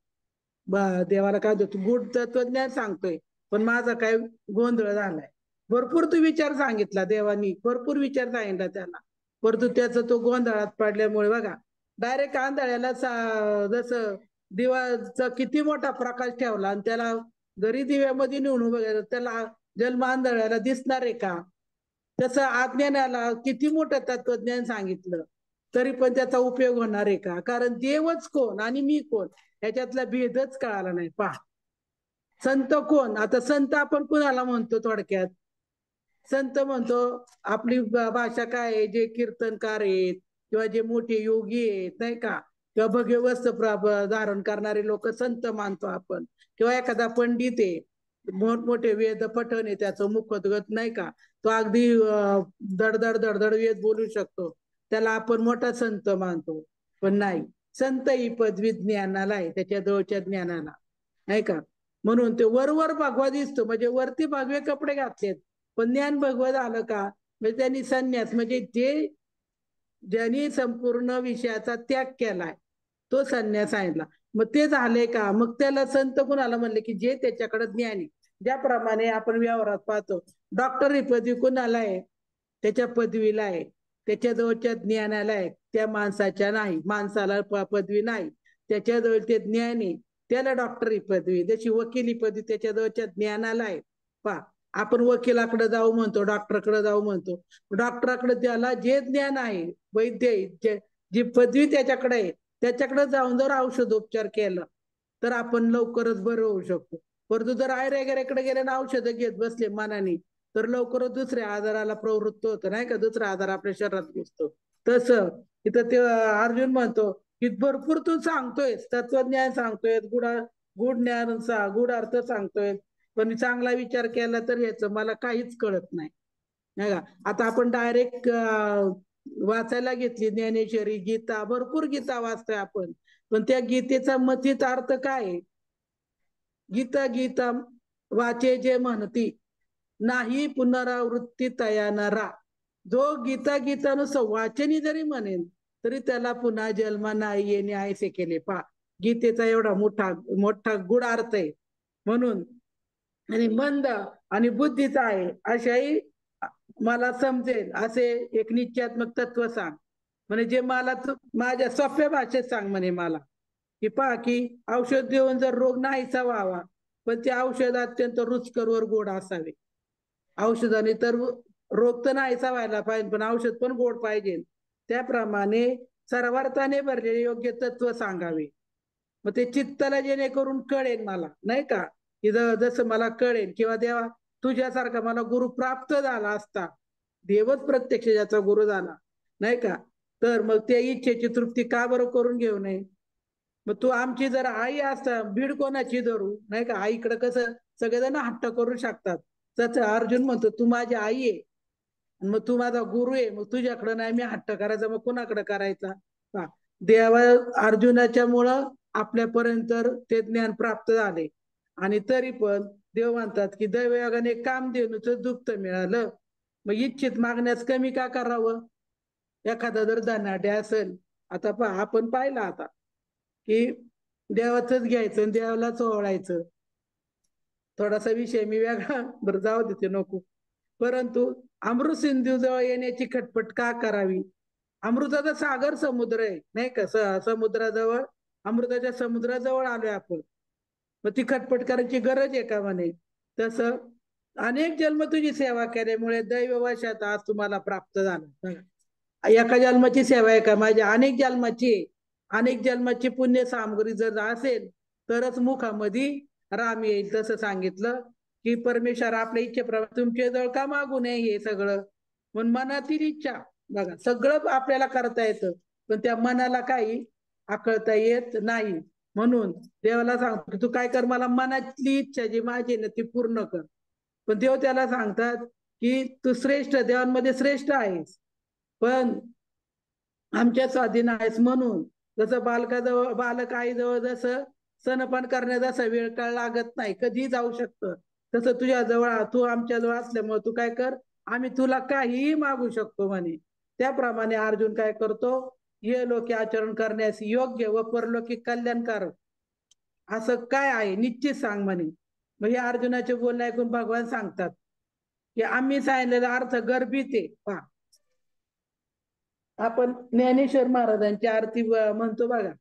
देवाला काय देतो, गूढ तत्वज्ञान सांगतोय, पण माझा काय गोंधळ झालाय. भरपूर तू विचार सांगितला देवानी, भरपूर विचार सांगितला त्याला, परंतु त्याचा तो गोंधळात पडल्यामुळे बघा डायरेक्ट आंधळ्याला जसं दिवाचा किती मोठा प्रकाश ठेवला आणि त्याला जरी दिव्यामध्ये नेऊन उभं त्याला जन्म आंधळ्याला दिसणार आहे का. तसं अज्ञानाला किती मोठं तत्वज्ञान सांगितलं तरी पण त्याचा उपयोग होणार आहे का. कारण देवच कोण आणि मी कोण ह्याच्यातला भेदच कळाला नाही. संत कोण, आता संत आपण कुणाला म्हणतो, थोडक्यात संत म्हणतो आपली भाषा काय आहे, जे कीर्तनकार आहेत किंवा जे मोठे योगी आहेत, नाही का, किंवा भगवे वस्त्र धारण करणारे लोक संत मानतो आपण. किंवा एखादा पंडित आहे, मोठमोठे वेद पठण आहे त्याचं मुखोद्गत, नाही का, तो अगदी धडधड धडधड वेद बोलू शकतो, त्याला आपण मोठा संत मानतो. पण नाही, संत ही पदवी ज्ञानाला आहे, त्याच्या जवळच्या ज्ञानाला, नाही का. म्हणून ते वरवर भगवा दिसतो, म्हणजे वरती भगवे कपडे घातलेत पण ज्ञान भगवत आलं का, म्हणजे त्यांनी संन्यास म्हणजे ज्यांनी संपूर्ण विषयाचा त्याग केलाय तो संन्यास सांगितला. मग ते झाले का, मग त्याला संत कुणाला म्हणले की जे त्याच्याकडे ज्ञान आहे. ज्याप्रमाणे आपण व्यवहारात पाहतो, डॉक्टर ही पदवी कुणाला आहे, त्याच्या पदवीला आहे, त्याच्याजवळच्या ज्ञानाला आहे, त्या माणसाच्या नाही. माणसाला पदवी नाही, त्याच्याजवळ ते ज्ञान आहे, त्याला डॉक्टर ही पदवी. जशी वकिली पदवी त्याच्याजवळच्या ज्ञानाला आहे. पा आपण वकिलाकडे जाऊ म्हणतो, डॉक्टरकडे जाऊ म्हणतो, डॉक्टराकडे त्याला जे ज्ञान आहे, वैद्य जी पदवी त्याच्याकडे आहे, त्याच्याकडे जाऊन जर औषधोपचार केला तर आपण लवकरच बरं होऊ शकतो. परंतु जर आयरेगरेकडे गेले ना औषधं घेत बसले मनाने, तर लवकरच दुसऱ्या आजाराला प्रवृत्त होतं, नाही का, दुसरा आजार आपल्या शरीरात घुसतो. तसं इथं ते अर्जुन म्हणतो की भरपूर तू सांगतोय, तत्वज्ञान सांगतोय, गुढ ज्ञान गुढ अर्थ सांगतोय, पण चांगला विचार केला तर याचं मला काहीच कळत नाही. नाही का, आता आपण डायरेक्ट वाचायला घेतली ज्ञानेश्वरी, गीता, भरपूर गीता वाचतोय आपण, पण त्या गीतेचा मथित अर्थ काय आहे? गीता गीता वाचे जे म्हणती, नाही पुनरावृत्ती तया नरा. जो गीता गीतानुसार वाचनी जरी म्हणेल तरी त्याला पुन्हा जन्म नाही येणे आयसे केले. पा गीतेचा एवढा मोठा मोठा गुढ अर्थ आहे. म्हणून आणि मंद आणि बुद्धीचा आहे अशाही मला समजेल असे एक निश्चयात्मक तत्व सांग. म्हणजे जे मला माझ्या सोप्या भाषेत सांग म्हणे मला, की पहा की औषध देऊन जर रोग नाहीसा व्हावा, पण ते औषध अत्यंत रुचकर वर गोड असावे. औषधाने तर रोग तर नाहीसा व्हायला पाहिजे, पण औषध पण गोड पाहिजे. त्याप्रमाणे सर्वार्थाने भरलेले योग्य तत्व सांगावे. मग ते चित्ताला जेणेकरून कळेल मला, नाही का, की जसं मला कळेल, किंवा देवा तुझ्यासारखा मला गुरु प्राप्त झाला असता, देवच प्रत्यक्ष ज्याचा गुरु झाला, नाही का, तर मग त्या इच्छेची तृप्ती का बरं करून घेऊ नये. मग तू आमची जर आई असता, बीड कोणाची धरू, नाही का, आईकडे कसं सगळेजण हट्ट करू शकतात, तसं अर्जुन म्हणतो तू माझी आई आहे, मग तू माझा गुरु आहे, मग तुझ्याकडे नाही मी हट्ट करायचा, मग कोणाकडे करायचा. देवा अर्जुनाच्या मुळे आपल्यापर्यंत ते ज्ञान प्राप्त झाले. आणि तरी पण देव म्हणतात की दैवयोगाने काम देणूचं दुःख मिळालं, मग इच्छित मागण्यास कमी का करावं. एखादा जर धनाढ्य असेल, आता आपण पाहिलं आता की देवाचंच घ्यायचं आणि देवालाच ओवाळायचं. थोडासा विषय मी वेगळा, बरं जाऊ देते नको. परंतु अमृत सिंधू जवळ येण्याची खटपट का करावी. अमृताचा सागर समुद्र आहे, नाही का, समुद्राजवळ, अमृताच्या समुद्राजवळ आलोय आपण, मग ती खटपट करायची गरज आहे का म्हणे. तसं अनेक जन्म तुझी सेवा केल्यामुळे दैववशात आज तुम्हाला प्राप्त झालं. एका जन्माची सेवा आहे का माझी, अनेक जन्माची. अनेक जन्माची पुण्य सामग्री जर असेल तरच मुखामध्ये राम येईल. तसं सांगितलं की परमेश्वर आपल्या इच्छेप्रमाणे तुमच्या जवळ का मागू नये हे सगळं, पण मनातील इच्छा बघा सगळं आपल्याला करता येतं, पण त्या मनाला काही आकळता येत नाही. म्हणून देवाला सांगतो की तू काय कर, मला मनातली इच्छा जी माझी ना ती पूर्ण कर. पण देव त्याला सांगतात की तू श्रेष्ठ, देवांमध्ये श्रेष्ठ आहेस, पण आमच्या स्वाधीन आहेस. म्हणून जसं बालकाजवळ, बालक आईजवळ जसं स्तनपान करण्याचा जसा वेळ काळ लागत नाही, कधी जाऊ शकतं, तसं तुझ्या जवळ, तू आमच्या जवळ असल्यामुळे तू काय कर, आम्ही तुला काहीही मागू शकतो म्हणे. त्याप्रमाणे अर्जुन काय करतो, हे लोके आचरण करण्यास योग्य व परलोकी कल्याणकारक असं काय आहे निश्चित सांग म्हणे. मग हे अर्जुनाचे बोलणे ऐकून भगवान सांगतात की आम्ही सांगितलेला अर्थ गर्भित आहे. पहा आपण ज्ञानेश्वर महाराजांची आरती म्हणतो बघा,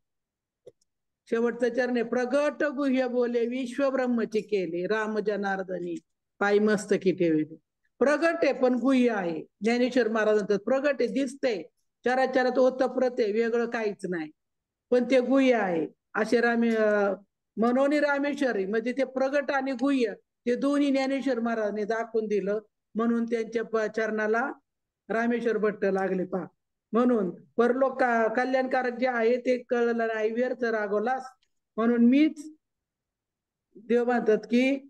शेवटचं चरणे, प्रगट गुह्य बोले विश्व ब्रह्मची केले, राम जनार्दनी पायी मस्तकी ठेवले. प्रगट आहे पण गुह्य आहे. ज्ञानेश्वर महाराजांचं प्रगट आहे, दिसतंय, चराचरात ओतप्रत आहे, वेगळं काहीच नाही, पण ते गुह्य आहे. असे मनोनी रामेश्वरी म्हणजे ते प्रगट आणि गुह्य ते दोन्ही ज्ञानेश्वर महाराजांनी दाखवून दिलं. म्हणून त्यांच्या चरणाला रामेश्वर भट्ट लागले. पहा म्हणून परलोक कल्याणकारक जे आहे ते कळलं नाही, व्यर्थ रागवलास. म्हणून मीच, देव म्हणतात की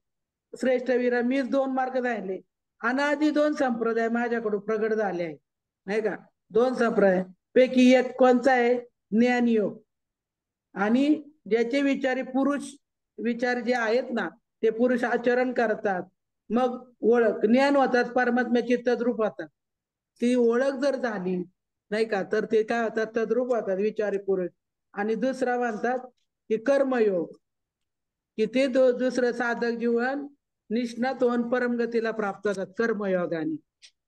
श्रेष्ठ वीरा, मीच 2 मार्ग झाले, अनादी 2 संप्रदाय माझ्याकडून प्रगट झाले आहे, नाही का. 2 संप्रदाय पैकी एक कोणता आहे, ज्ञानयोग. आणि ज्याचे विचारी पुरुष विचार जे आहेत ना, ते पुरुष आचरण करतात, मग ओळख ज्ञान होतात, परमात्म्याची तद्रूप होतात. ती ओळख जर झाली, नाही का, तर ते काय होतात, तद्रूप होतात विचारी पुरुष. आणि दुसरा म्हणतात की कर्मयोग, की ते दुसरं साधक जीवन निष्णात होऊन परमगतीला प्राप्त होतात कर्मयोगाने.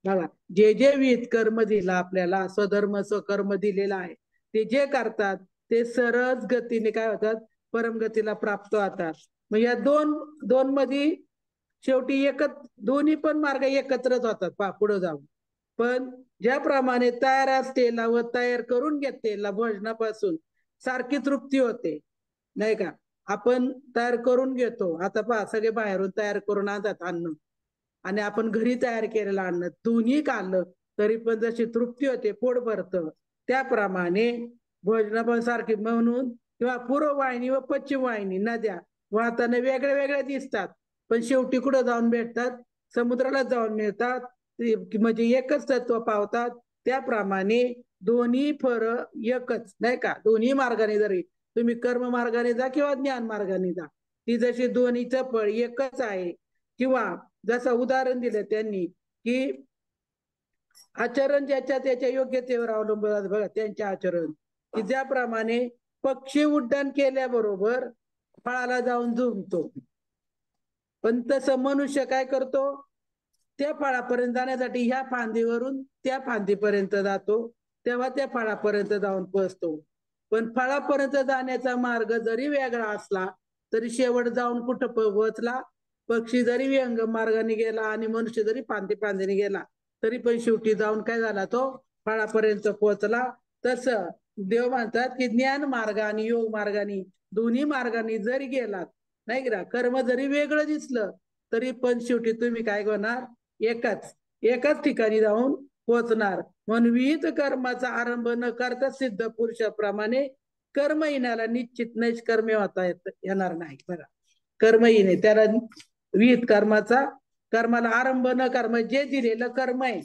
बघा, जे जे विहित कर्म दिला आपल्याला, स्वधर्म स्वकर्म दिलेला आहे, ते जे करतात ते सरळ गतीने काय होतात, परमगतीला प्राप्त होतात. मग या दोन दोन मध्ये शेवटी दोन्ही पण मार्ग एकत्रच होतात पुढे जाऊन. पण ज्याप्रमाणे तयार असतेला व तयार करून घेतलेला भोजनापासून सारखी तृप्ती होते, नाही का. आपण तयार करून घेतो, आता पहा सगळे बाहेरून तयार करून आणतात अन्न, आणि आपण घरी तयार केलेलं अन्न दोन्ही खाल्लं तरी पण जशी तृप्ती होते, पोट भरतं, त्याप्रमाणे भोजनापासून सारखी. म्हणून किंवा पूर्व वाहिनी व पश्चिम वाहिनी नद्या वाहताना वेगळ्या वेगळ्या दिसतात, पण शेवटी कुठं जाऊन भेटतात, समुद्राला जाऊन मिळतात, म्हणजे एकच तत्व पावतात. त्याप्रमाणे दोन्ही फरक एकच, नाही का. दोन्ही मार्गाने जरी तुम्ही कर्म मार्गाने जा किंवा ज्ञान मार्गाने जा, ती जशी दोन्हीचं फळ एकच आहे. किंवा जसं उदाहरण दिलं त्यांनी की आचरण ज्याच्या त्याच्या योग्यतेवर अवलंबून, बघा त्यांचे आचरण, की ज्याप्रमाणे पक्षी उड्डाण केल्याबरोबर फळाला जाऊन झुंकतो, पण तसं मनुष्य काय करतो, त्या फळापर्यंत जाण्यासाठी ह्या फांदीवरून त्या फांदीपर्यंत जातो, तेव्हा त्या फळापर्यंत जाऊन पोहोचतो. पण फळापर्यंत जाण्याचा मार्ग जरी वेगळा असला तरी शेवट जाऊन कुठं पोहोचला, पक्षी जरी विहंग मार्गाने गेला आणि मनुष्य जरी फांदीने गेला तरी पण शेवटी जाऊन काय झाला, तो फळापर्यंत पोहोचला. तसं देव म्हणतात की ज्ञान मार्ग आणि योग मार्गाने दोन्ही मार्गाने जरी गेलात, नाही का, कर्म जरी वेगळं दिसलं तरी पण शेवटी तुम्ही काय होणार, एकाच ठिकाणी जाऊन पोहोचणार. म्हणून विहित कर्माचा आरंभ न करता सिद्ध पुरुषाप्रमाणे कर्म येण्याला निश्चित नैष्कर्म्य होता येणार नाही. बघा, कर्म येणे त्याला विहित कर्माला आरंभ न कर्म, जे दिलेलं कर्म आहे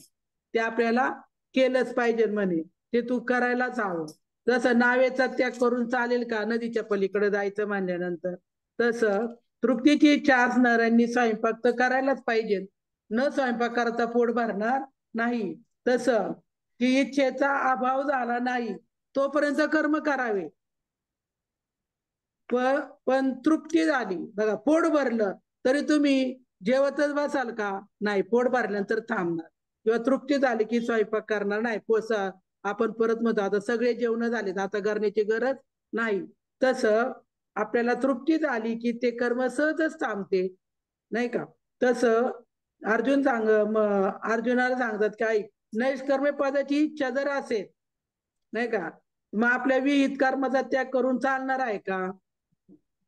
ते आपल्याला केलंच पाहिजे म्हणे, ते तू करायलाच हवं. जसं नावेचा त्याग करून चालेल का नदीच्या पलीकडे जायचं म्हणल्यानंतर, तसं तृप्तीची इच्छा असणाऱ्यांनी स्वयंपाक तर करायलाच पाहिजे. न स्वयंपाक करता पोट भरणार नाही. तसं की इच्छेचा अभाव झाला नाही तोपर्यंत कर्म करावे. पण तृप्ती झाली, बघा, पोट भरलं तरी तुम्ही जेवतच बसाल का, नाही, पोट भरल्यानंतर थांबणार. किंवा तृप्ती झाली की स्वयंपाक करणार नाही, आपण परत म्हणतो आता सगळे जेवण झालेत, आता करण्याची गरज नाही. तसं आपल्याला तृप्ती झाली की ते कर्म सहजच थांबते, नाही का. तसं अर्जुनाला सांगतात काय, नैष्कर्म्य पदाची इच्छा जर असेल, नाही का, मग आपल्या विहित कर्माचा त्याग करून चालणार आहे का,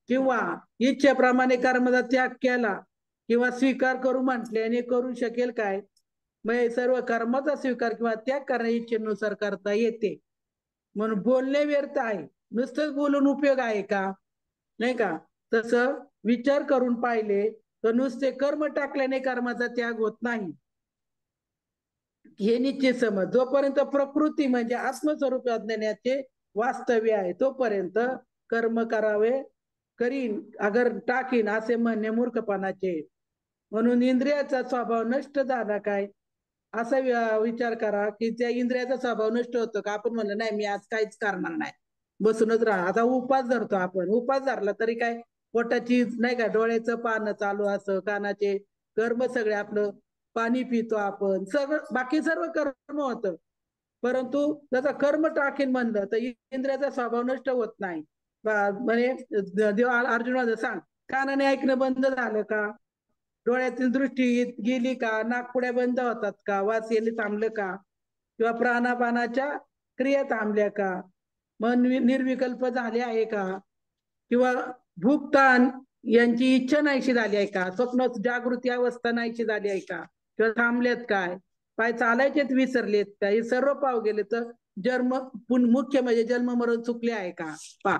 किंवा इच्छेप्रमाणे कर्माचा त्याग केला किंवा स्वीकार करू म्हटल्याने करू शकेल काय. मग सर्व कर्माचा स्वीकार किंवा त्याग करण्या इच्छेनुसार करता येते. म्हणून बोलणे व्यर्थ आहे, नुसतंच बोलून उपयोग आहे का, नाही का. तसं विचार करून पाहिले तर नुसते कर्म टाकल्याने कर्माचा त्याग होत नाही, हे निश्चित समज. जोपर्यंत प्रकृती म्हणजे आत्मस्वरूप अज्ञानाचे वास्तव्य आहे तोपर्यंत कर्म करावे करीन, अगर टाकीन असे म्हणणे मूर्खपणाचे. म्हणून इंद्रियाचा स्वभाव नष्ट झाला काय, असा विचार करा की त्या इंद्रियाचा स्वभाव नष्ट होतो का. आपण म्हणलं नाही मी आज काहीच करणार नाही, बसूनच राहा. आता उपास धरतो आपण, उपास धरला तरी काय पोटाची, नाही का, डोळ्याचं पानं चालू असं, कानाचे कर्म सगळे, आपलं पाणी पितो आपण, सगळं बाकी सर्व कर्म होतं. परंतु जसं कर्म टाकीन म्हणलं तर इंद्रियाचा स्वभाव नष्ट होत नाही. म्हणे देव अर्जुनाला सांग, कानाने ऐकणं बंद झालं का, डोळ्यातील दृष्टी गेली का, नाकपुड्या बंद होतात का, वास येणे थांबलं का, किंवा प्राणापानाच्या क्रिया थांबल्या का, मन निर्विकल्प झाले आहे का, किंवा भूक ताण यांची इच्छा नाहीशी झाली आहे का, स्वप्न जागृती अवस्था नाहीशी झाली आहे का, किंवा थांबलेत काय, पाय चालायचेच विसरलेत का, हे सर्व पाव गेले तर मुख्य म्हणजे जन्म मरण चुकले आहे का. पा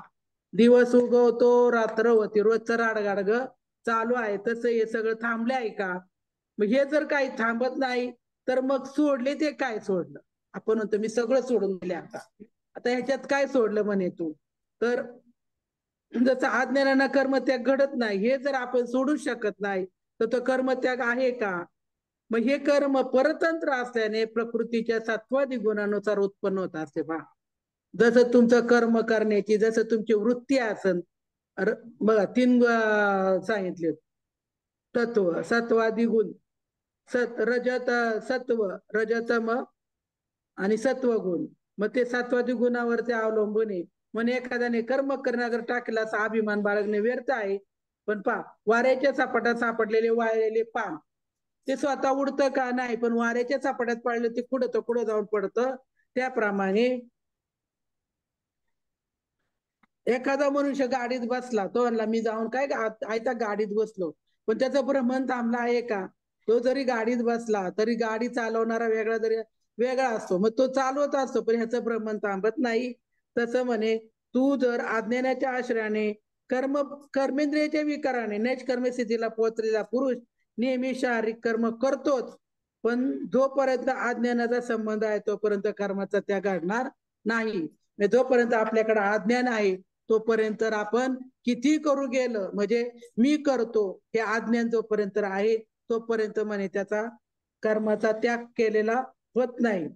दिवस उगवतो रात्र होती, रोजचं राडगाडग चालू आहे, तसं हे सगळं थांबले आहे का. मग हे जर काही थांबत नाही तर मग सोडले ते काय सोडलं. आपण म्हणतो मी सगळं सोडून दिले, आता ह्याच्यात काय सोडलं म्हणे तू. तर जसं अज्ञानानं कर्मत्याग घडत नाही, हे जर आपण सोडू शकत नाही तर तो कर्मत्याग आहे का. मग हे कर्म परतंत्र असल्याने प्रकृतीच्या सत्वादी गुणानुसार उत्पन्न होत असते. जसं तुमचं कर्म करण्याची जसं तुमची वृत्ती असेल बघा 3 सांगितले तत्व, सत्वादी गुण, रजत सत्व, रजतम आणि सत्वगुण. मग ते सत्वादी गुणावरती अवलंबून आहे. म्हणून एखाद्याने कर्म करण्यावर टाकला असा अभिमान बाळगणे व्यर्थ आहे. पण वाऱ्याच्या सपाटात सापडलेले वाळलेले पान ते स्वतः उडतं का नाही, पण वाऱ्याच्या सपाटात पाळलं ते कुठं जाऊन पडतं. त्याप्रमाणे एखादा मनुष्य गाडीत बसला, तो म्हणला मी जाऊन काय आयता गाडीत बसलो, पण त्याचं भ्रमण थांबला आहे का? तो जरी गाडीत बसला तरी गाडी चालवणारा वेगळा असतो, मग तो चालवत असतो पण ह्याचं भ्रमण थांबत नाही. तसं म्हणे तू जर अज्ञानाच्या आश्रयाने कर्मेंद्रियाच्या विकाराने नैष्कर्म्य स्थितीला पोहोचलेला पुरुष नेहमी शारीरिक कर्म करतोच, पण जोपर्यंत अज्ञानाचा संबंध आहे तोपर्यंत कर्माचा त्याग घडणार नाही. जोपर्यंत आपल्याकडे अज्ञान आहे तोपर्यंत आपण किती करू गेलं, म्हणजे मी करतो हे अज्ञान जोपर्यंत आहे तोपर्यंत म्हणे त्याचा कर्माचा त्याग केलेला होत नाही.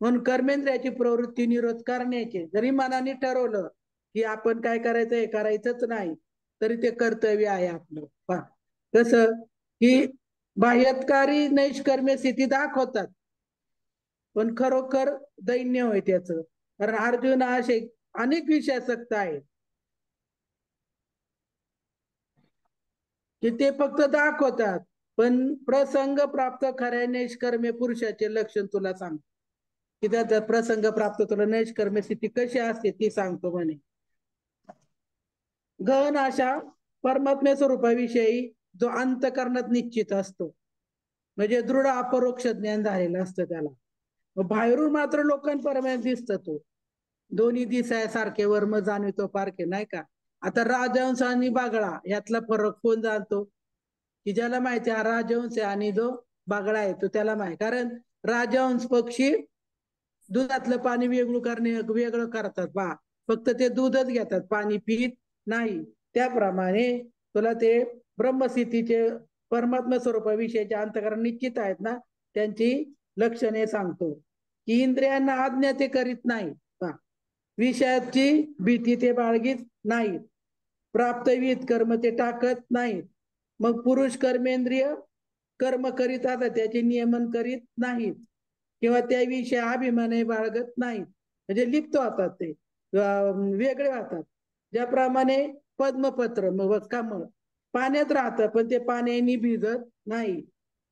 म्हणून कर्मेंद्रियाची प्रवृत्ती निरोध करण्याचे जरी मनाने ठरवलं की आपण काय करायचं हे करायचंच नाही, तरी ते कर्तव्य आहे आपलं. कसं की बाह्यकारी नैष्कर्म्य स्थिती दाखवतात, पण खरोखर दैन्य होय त्याचं. कारण अर्जुन असे अनेक विषयासक्त आहेत की ते फक्त दाखवतात, पण प्रसंग प्राप्त खऱ्या नैष्कर्म्य पुरुषाचे लक्षण तुला सांग की त्याचा प्रसंग प्राप्त तुला नैष्कर्म्य स्थिती कशी असते ती सांगतो म्हणे. गहन अशा परमात्म्या स्वरूपाविषयी जो अंतःकरणात निश्चित असतो, म्हणजे दृढ अपरोक्ष ज्ञान झालेलं असतं त्याला. बाहेरून मात्र लोकांपर्यंत दिसत तो दोन्ही दिसायसारखे वर्म जाणवितो पारखे, नाही का? आता राजहंस आणि बागळा यातला फरक कोण जाणतो? की ज्याला माहिती हा राजहंस आहे आणि जो बागळा आहे तो त्याला माहिती. कारण राजहंस पक्षी दुधातलं पाणी वेगळं करतात फक्त ते दूधच घेतात, पाणी पित नाही. त्याप्रमाणे तुला ते ब्रह्मस्थितीचे परमात्मा स्वरूपाविषयीचे अंतःकरण निश्चित आहेत ना, त्यांची लक्षणे सांगतो. की इंद्रियांना आज्ञा ते करीत नाही, विषयाची भीती ते बाळगीत नाहीत, प्राप्तवित कर्म ते टाकत नाहीत. मग पुरुष कर्मेंद्रिय कर्म करीत आता त्याचे नियमन करीत नाहीत किंवा त्याविषयी अभिमान बाळगत नाहीत, म्हणजे लिप्त होतात, ते वेगळे होतात. ज्याप्रमाणे पद्मपत्र मग कमळ पाण्यात राहतं पण ते पाण्याने भिजत नाही,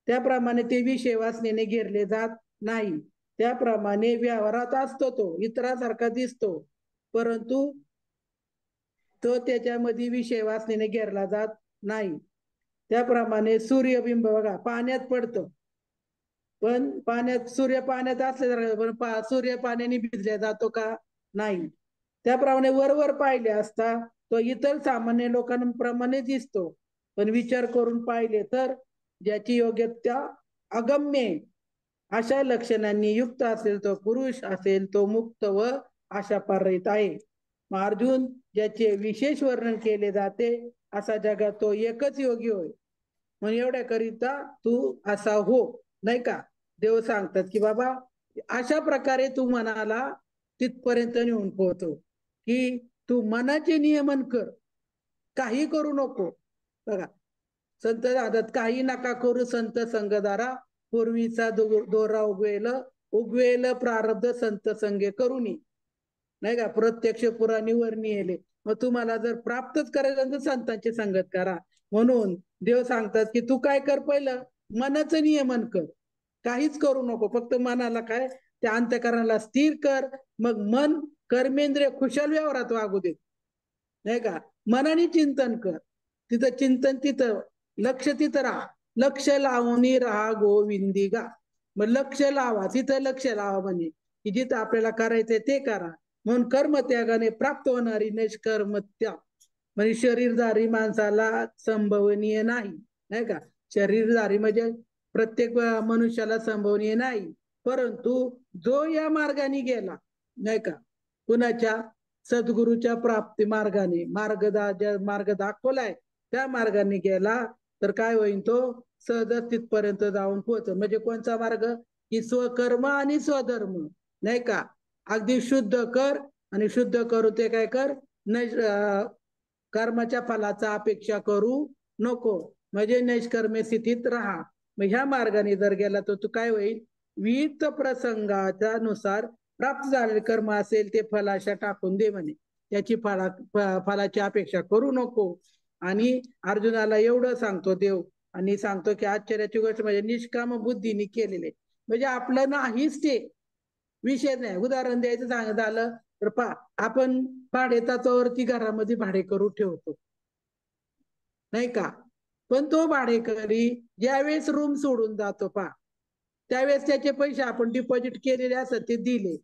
त्याप्रमाणे ते विषय वासनेने घेरले जात नाही. त्याप्रमाणे व्यवहारात असतो तो इतरांसारखा दिसतो, परंतु तो त्याच्यामध्ये विषय वासनेने घेरला जात नाही. त्याप्रमाणे सूर्यबिंब बघा पाण्यात पडतो, पण सूर्य पाण्यात असले पण सूर्य पाण्याने भिजला जातो का? नाही. त्याप्रमाणे वर पाहिले असता तो इतर सामान्य लोकांप्रमाणे दिसतो, पण विचार करून पाहिले तर ज्याची योग्यता अगम्य अशा लक्षणांनी युक्त असेल तो पुरुष असेल तो मुक्त व आशा पारहित आहे. अर्जुन ज्याचे विशेष वर्णन केले जाते असा जगात तो एकच योगी होय, म्हणून एवढ्या करिता तू असा हो, नाही का? देव सांगतात की बाबा अशा प्रकारे तू मनाला तिथपर्यंत नेऊन पोहोचव की तू मनाचे नियमन कर, काही करू नको. बघा संत आदत काही नका करू संत संगदारा, पूर्वीचा दोरा उगवेल प्रारब्ध संत संगे करूनी, नाही का? प्रत्यक्ष पुराणी वर्णी येले. मग तुम्हाला जर प्राप्तच करायचं तर संतांची संगत करा. म्हणून देव सांगतात की तू काय कर, पहिलं मनाचं नियमन कर, काहीच करू नको, फक्त मनाला काय त्या अंतःकरणाला स्थिर कर. मग मन कर्मेंद्रिय खुशाल व्यवहारात वागू दे, नाही का? मनाने चिंतन कर, तिथं चिंतन तिथं लक्ष तिथं राहा, लक्ष लावून राहा गोविंदी गा. मग लक्ष लावा, तिथं लक्ष लावा, म्हणजे की जिथं आपल्याला करायचंय ते करा. म्हणून कर्मत्यागाने प्राप्त होणारी निष्कर्म त्याग म्हणजे शरीरधारी माणसाला संभवनीय नाही, नाही का? शरीरधारी म्हणजे प्रत्येक मनुष्याला संभवनीय नाही, परंतु जो या मार्गाने गेला, नाही का, कुणाच्या सद्गुरूच्या प्राप्ती मार्गाने मार्ग दाखवलाय त्या मार्गाने गेला तर काय होईल, तो सहज तिथपर्यंत जाऊन पोहोचल. म्हणजे कोणचा मार्ग? की स्वकर्म आणि स्वधर्म, नाही का? अगदी शुद्ध कर आणि शुद्ध करू ते काय कर कर्माच्या फलाचा अपेक्षा करू नको, म्हणजे निष्कर्म स्थितीत राहा. मग ह्या मार्गाने जर गेला तर तू काय होईल, विहित प्रसंगाच्या नुसार प्राप्त झालेले कर्म असेल ते फलाशा टाकून दे म्हणे, त्याची फलाची अपेक्षा करू नको. आणि अर्जुनाला एवढं सांगतो देव, आणि सांगतो की आश्चर्याची गोष्ट म्हणजे निष्काम बुद्धीने केलेले, म्हणजे आपलं नाहीच ते विषय नाही. उदाहरण द्यायचं सांगत आलं तर आपण भाडे तत्वावरती घरामध्ये भाडे करू ठेवतो नाही का, पण तो भाडेकरी ज्यावेळेस रूम सोडून जातो त्यावेळेस त्याचे पैसे आपण डिपॉझिट केलेले असत ते दिले,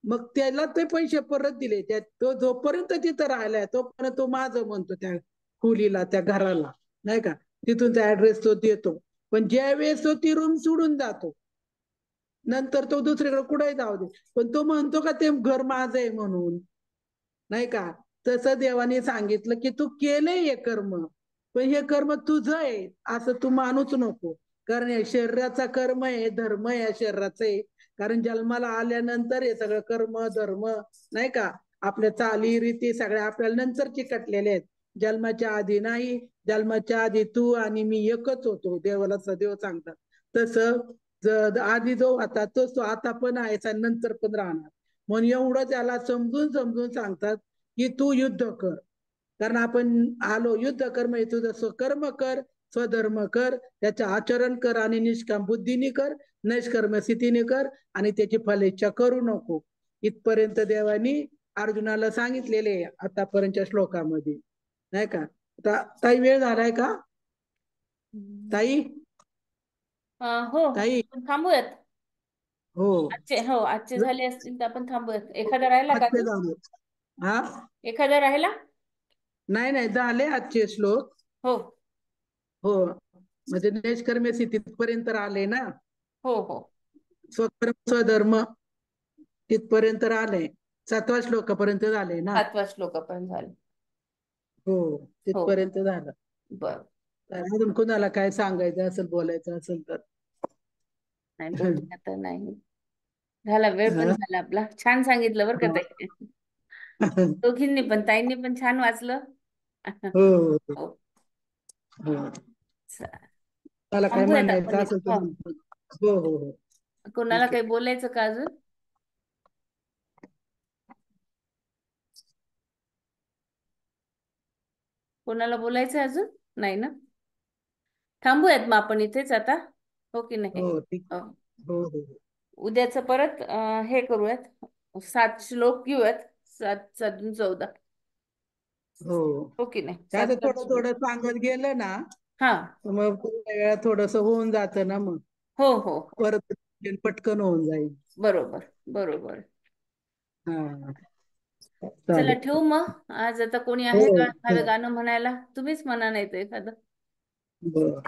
मग त्याला ते पैसे परत दिले, तो जोपर्यंत तिथं राहिलाय तोपर्यंत तो माझं म्हणतो त्या खोलीला, त्या घराला नाही का, तिथून त्या ऍड्रेस तो देतो. पण ज्यावेळेस तो ती रूम सोडून जातो नंतर तो दुसरीकडे कुठेही जाऊ दे, पण तो म्हणतो का ते घर माझं आहे म्हणून नाही का. तसं देवाने सांगितलं की तू केलंय हे कर्म, पण हे कर्म तुझं आहे असं तू मानूच नको. कारण हे शरीराचा कर्म आहे, धर्म आहे शरीराचं आहे. कारण जन्माला आल्यानंतर हे सगळं कर्म धर्म नाही का, आपल्या चाली रीती सगळ्या आपल्याला नंतर चिकटलेल्या आहेत, जन्माच्या आधी नाही. जन्माच्या आधी तू आणि मी एकच होतो, देवाला सदैव सांगतात. तसं आधी जो होता तोच तो आता पण आहे आणि नंतर पण राहणार. म्हणून एवढं त्याला समजून समजून सांगतात की तू युद्ध कर, कारण आपण आलो युद्ध कर, म्हणजे तुझं स्वकर्म कर, स्वधर्म कर, त्याचं आचरण कर आणि निष्काम बुद्धीने कर, निष्कर्म स्थितीने कर, आणि त्याची फलेच्छा करू नको. इथपर्यंत देवानी अर्जुनाला सांगितलेले आतापर्यंतच्या श्लोकामध्ये नाही का. ताई वेळ झालाय का ताई? हो ताई थांबूयात. हो आजचे झाले असतील तर आपण थांबूयात. एखादा राहिला का आजचे अजून? झाले. हा एखादा राहिला? नाही नाही झाले आजचे श्लोक. हो हो म्हणजे निष्कर्म स्थितीपर्यंत आले ना, हो हो स्वकर्म स्वधर्म तिथपर्यंत आले, 7व्या श्लोकापर्यंत झाले ना. 7व्या श्लोकापर्यंत झाले. हो हो तिथपर्यंत झालं. बर. तर अजून कुणाला काय सांगायचं असेल बोलायचं असेल तर नाही बोलूया तर नाही, झाला वेळ पण झाला आपला. छान सांगितलं बरं का ताई. दोघींनी पण, ताईंनी पण छान वाचलं. हो हो हो हो. चा- मला काय थांबूयात आपण म्हणायचं इथे. असेल तर हो म्हणतो. हो हो हो कोणाला ठीक काही आहे. बोलायचं का अजून? कोणाला बोलायचं अजून नाही ना? थांबूयात मग आपण इथेच आता, हो की नाही? हो ठीक. हो. हो हो उद्याच परत हे करूयात, 7 श्लोक घेऊयात, 7 7 14. हो. हो की नाही? काय तर 7 थोडं थोडं सांगत गेलं ना, हा तर मग थोड्या वेळा थोडस होऊन जातं ना, मग हो हो परत पटकन होऊन जाईल. बरोबर बरोबर. हा चला चालेल. ठेवू मग. आज आता कोणी हो आहे का हो. एखादं गाणं म्हणायला? तुम्हीच म्हणा, नाही तर एखादं. बरं.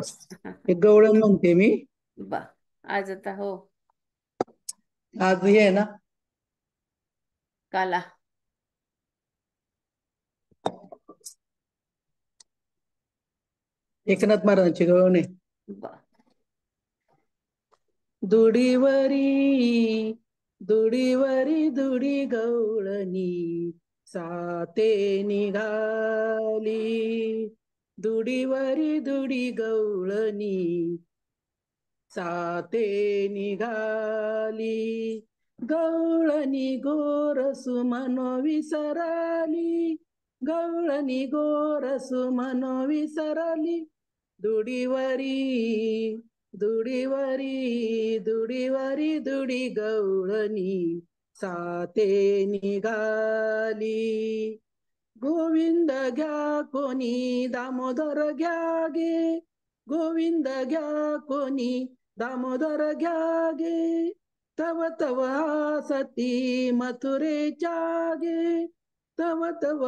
हे गवळण म्हणते मी. बा आज आता हो आज हे आहे ना, काला. एकनाथ महाराजांची गवळण आहे. बा दुडीवरी दुडीवरी दुडी गवळणी साते निघाली, दुडीवरी दुडी गवळणी साते निघाली, गवळणी गोरसु मनो विसरली, गवळणी गोरसु मनो विसरली, दुडीवरी दुडीवरी दुडीवरी दुडी गवळणी साते निघाली, गोविंद घ्या कोणी दामोदर घ्या गे, गोविंद घ्या कोणी दामोदर घ्या गे, तव तव सती मथुरेच्या गे, तव तव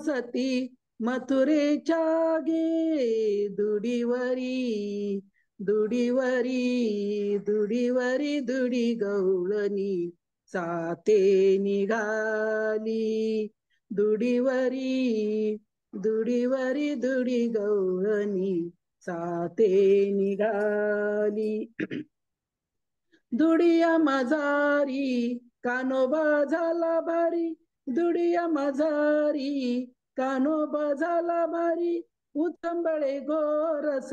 सती मथुरेच्या गे, दुडीवरी दुडीवरी दुडीवरी दुडी गवळणी साते निघाली, दुडीवरी दुडीवरी दुडी गवळणी साते निघाली, दुडिया माझारी कानोबा झाला भारी, दुडिया माझारी कान्होबा झाला भारी उचंबळे गोरस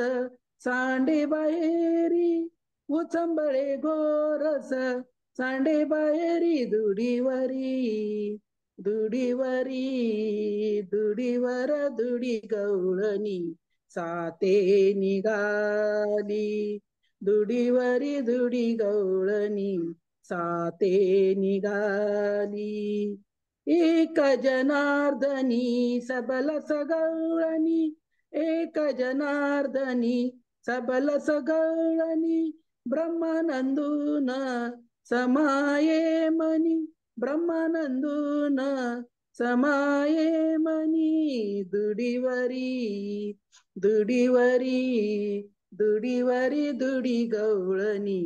सांडे बाहेरी उचंबळे गोरस सांडे बाहेरी दुडीवरी दुडीवरी दुडीवर दुडी गवळणी साते निघाली दुडीवरी दुडी गवळणी साते निघाली एक जनार्दनी सबल सगळणी एक जनार्दनी सबल सगळणी ब्रह्मानंदून समाये मनी ब्रह्मानंदून समाये मनी दुडीवरी दुडीवरी दुडीवरी दुडी गवळणी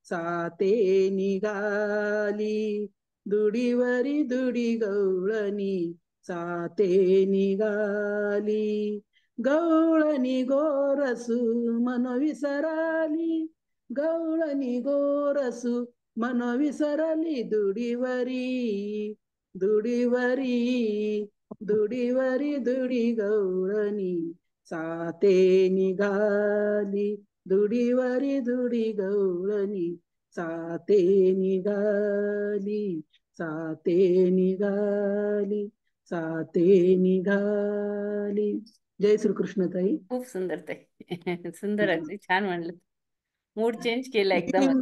साते निघाली दुडीवरी दुडी गवळणी साते निघाली गवळणी गोरसू मन विसराली गवळणी गोरसू मन विसरली दुडीवरी दुडीवरी दुडीवरी दुडी गवळणी साते निघाली दुडीवरी दुडी गवळणी साते निघाली साते निघाली साते निघाली. जय श्रीकृष्ण ताई. खूप सुंदर ताई. सुंदर, अगदी छान म्हणलं. मूड चेंज केला एकदम.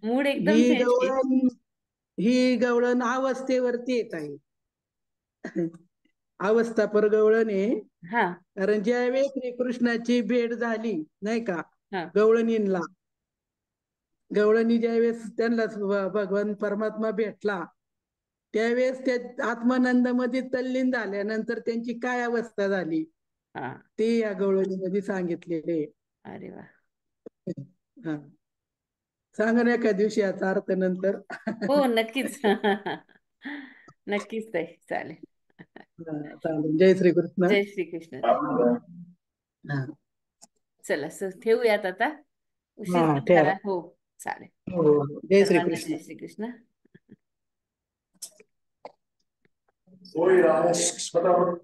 मूड एकदम ही चेंज केला. गवळण ही गवळण अवस्थेवरती येत आहे. अवस्था पर गवळण आहे. हा कारण ज्यावेळेस श्रीकृष्णाची भेट झाली नाही का हा गवळणींना गवळणी ज्यावेळेस त्यांना भगवान परमात्मा भेटला त्यावेळेस त्या आत्मानंदामध्ये तल्लीन झाल्यानंतर त्यांची काय अवस्था झाली हा. ते या गवळणीमध्ये सांगितलेले. अरे वा. हा सांगा ना एका दिवशी याचा अर्थ नंतर. हो नक्कीच. नक्कीच ताई, चालेल. चालेल. जय श्रीकृष्ण. जय श्रीकृष्ण ताई. हा चला ठेवूयात आता, उशीर हा, पण ठेवा. झाला. हो चालेल. हो, हो. जय सर्वांना श्रीकृष्ण. जय श्रीकृष्ण. होय राम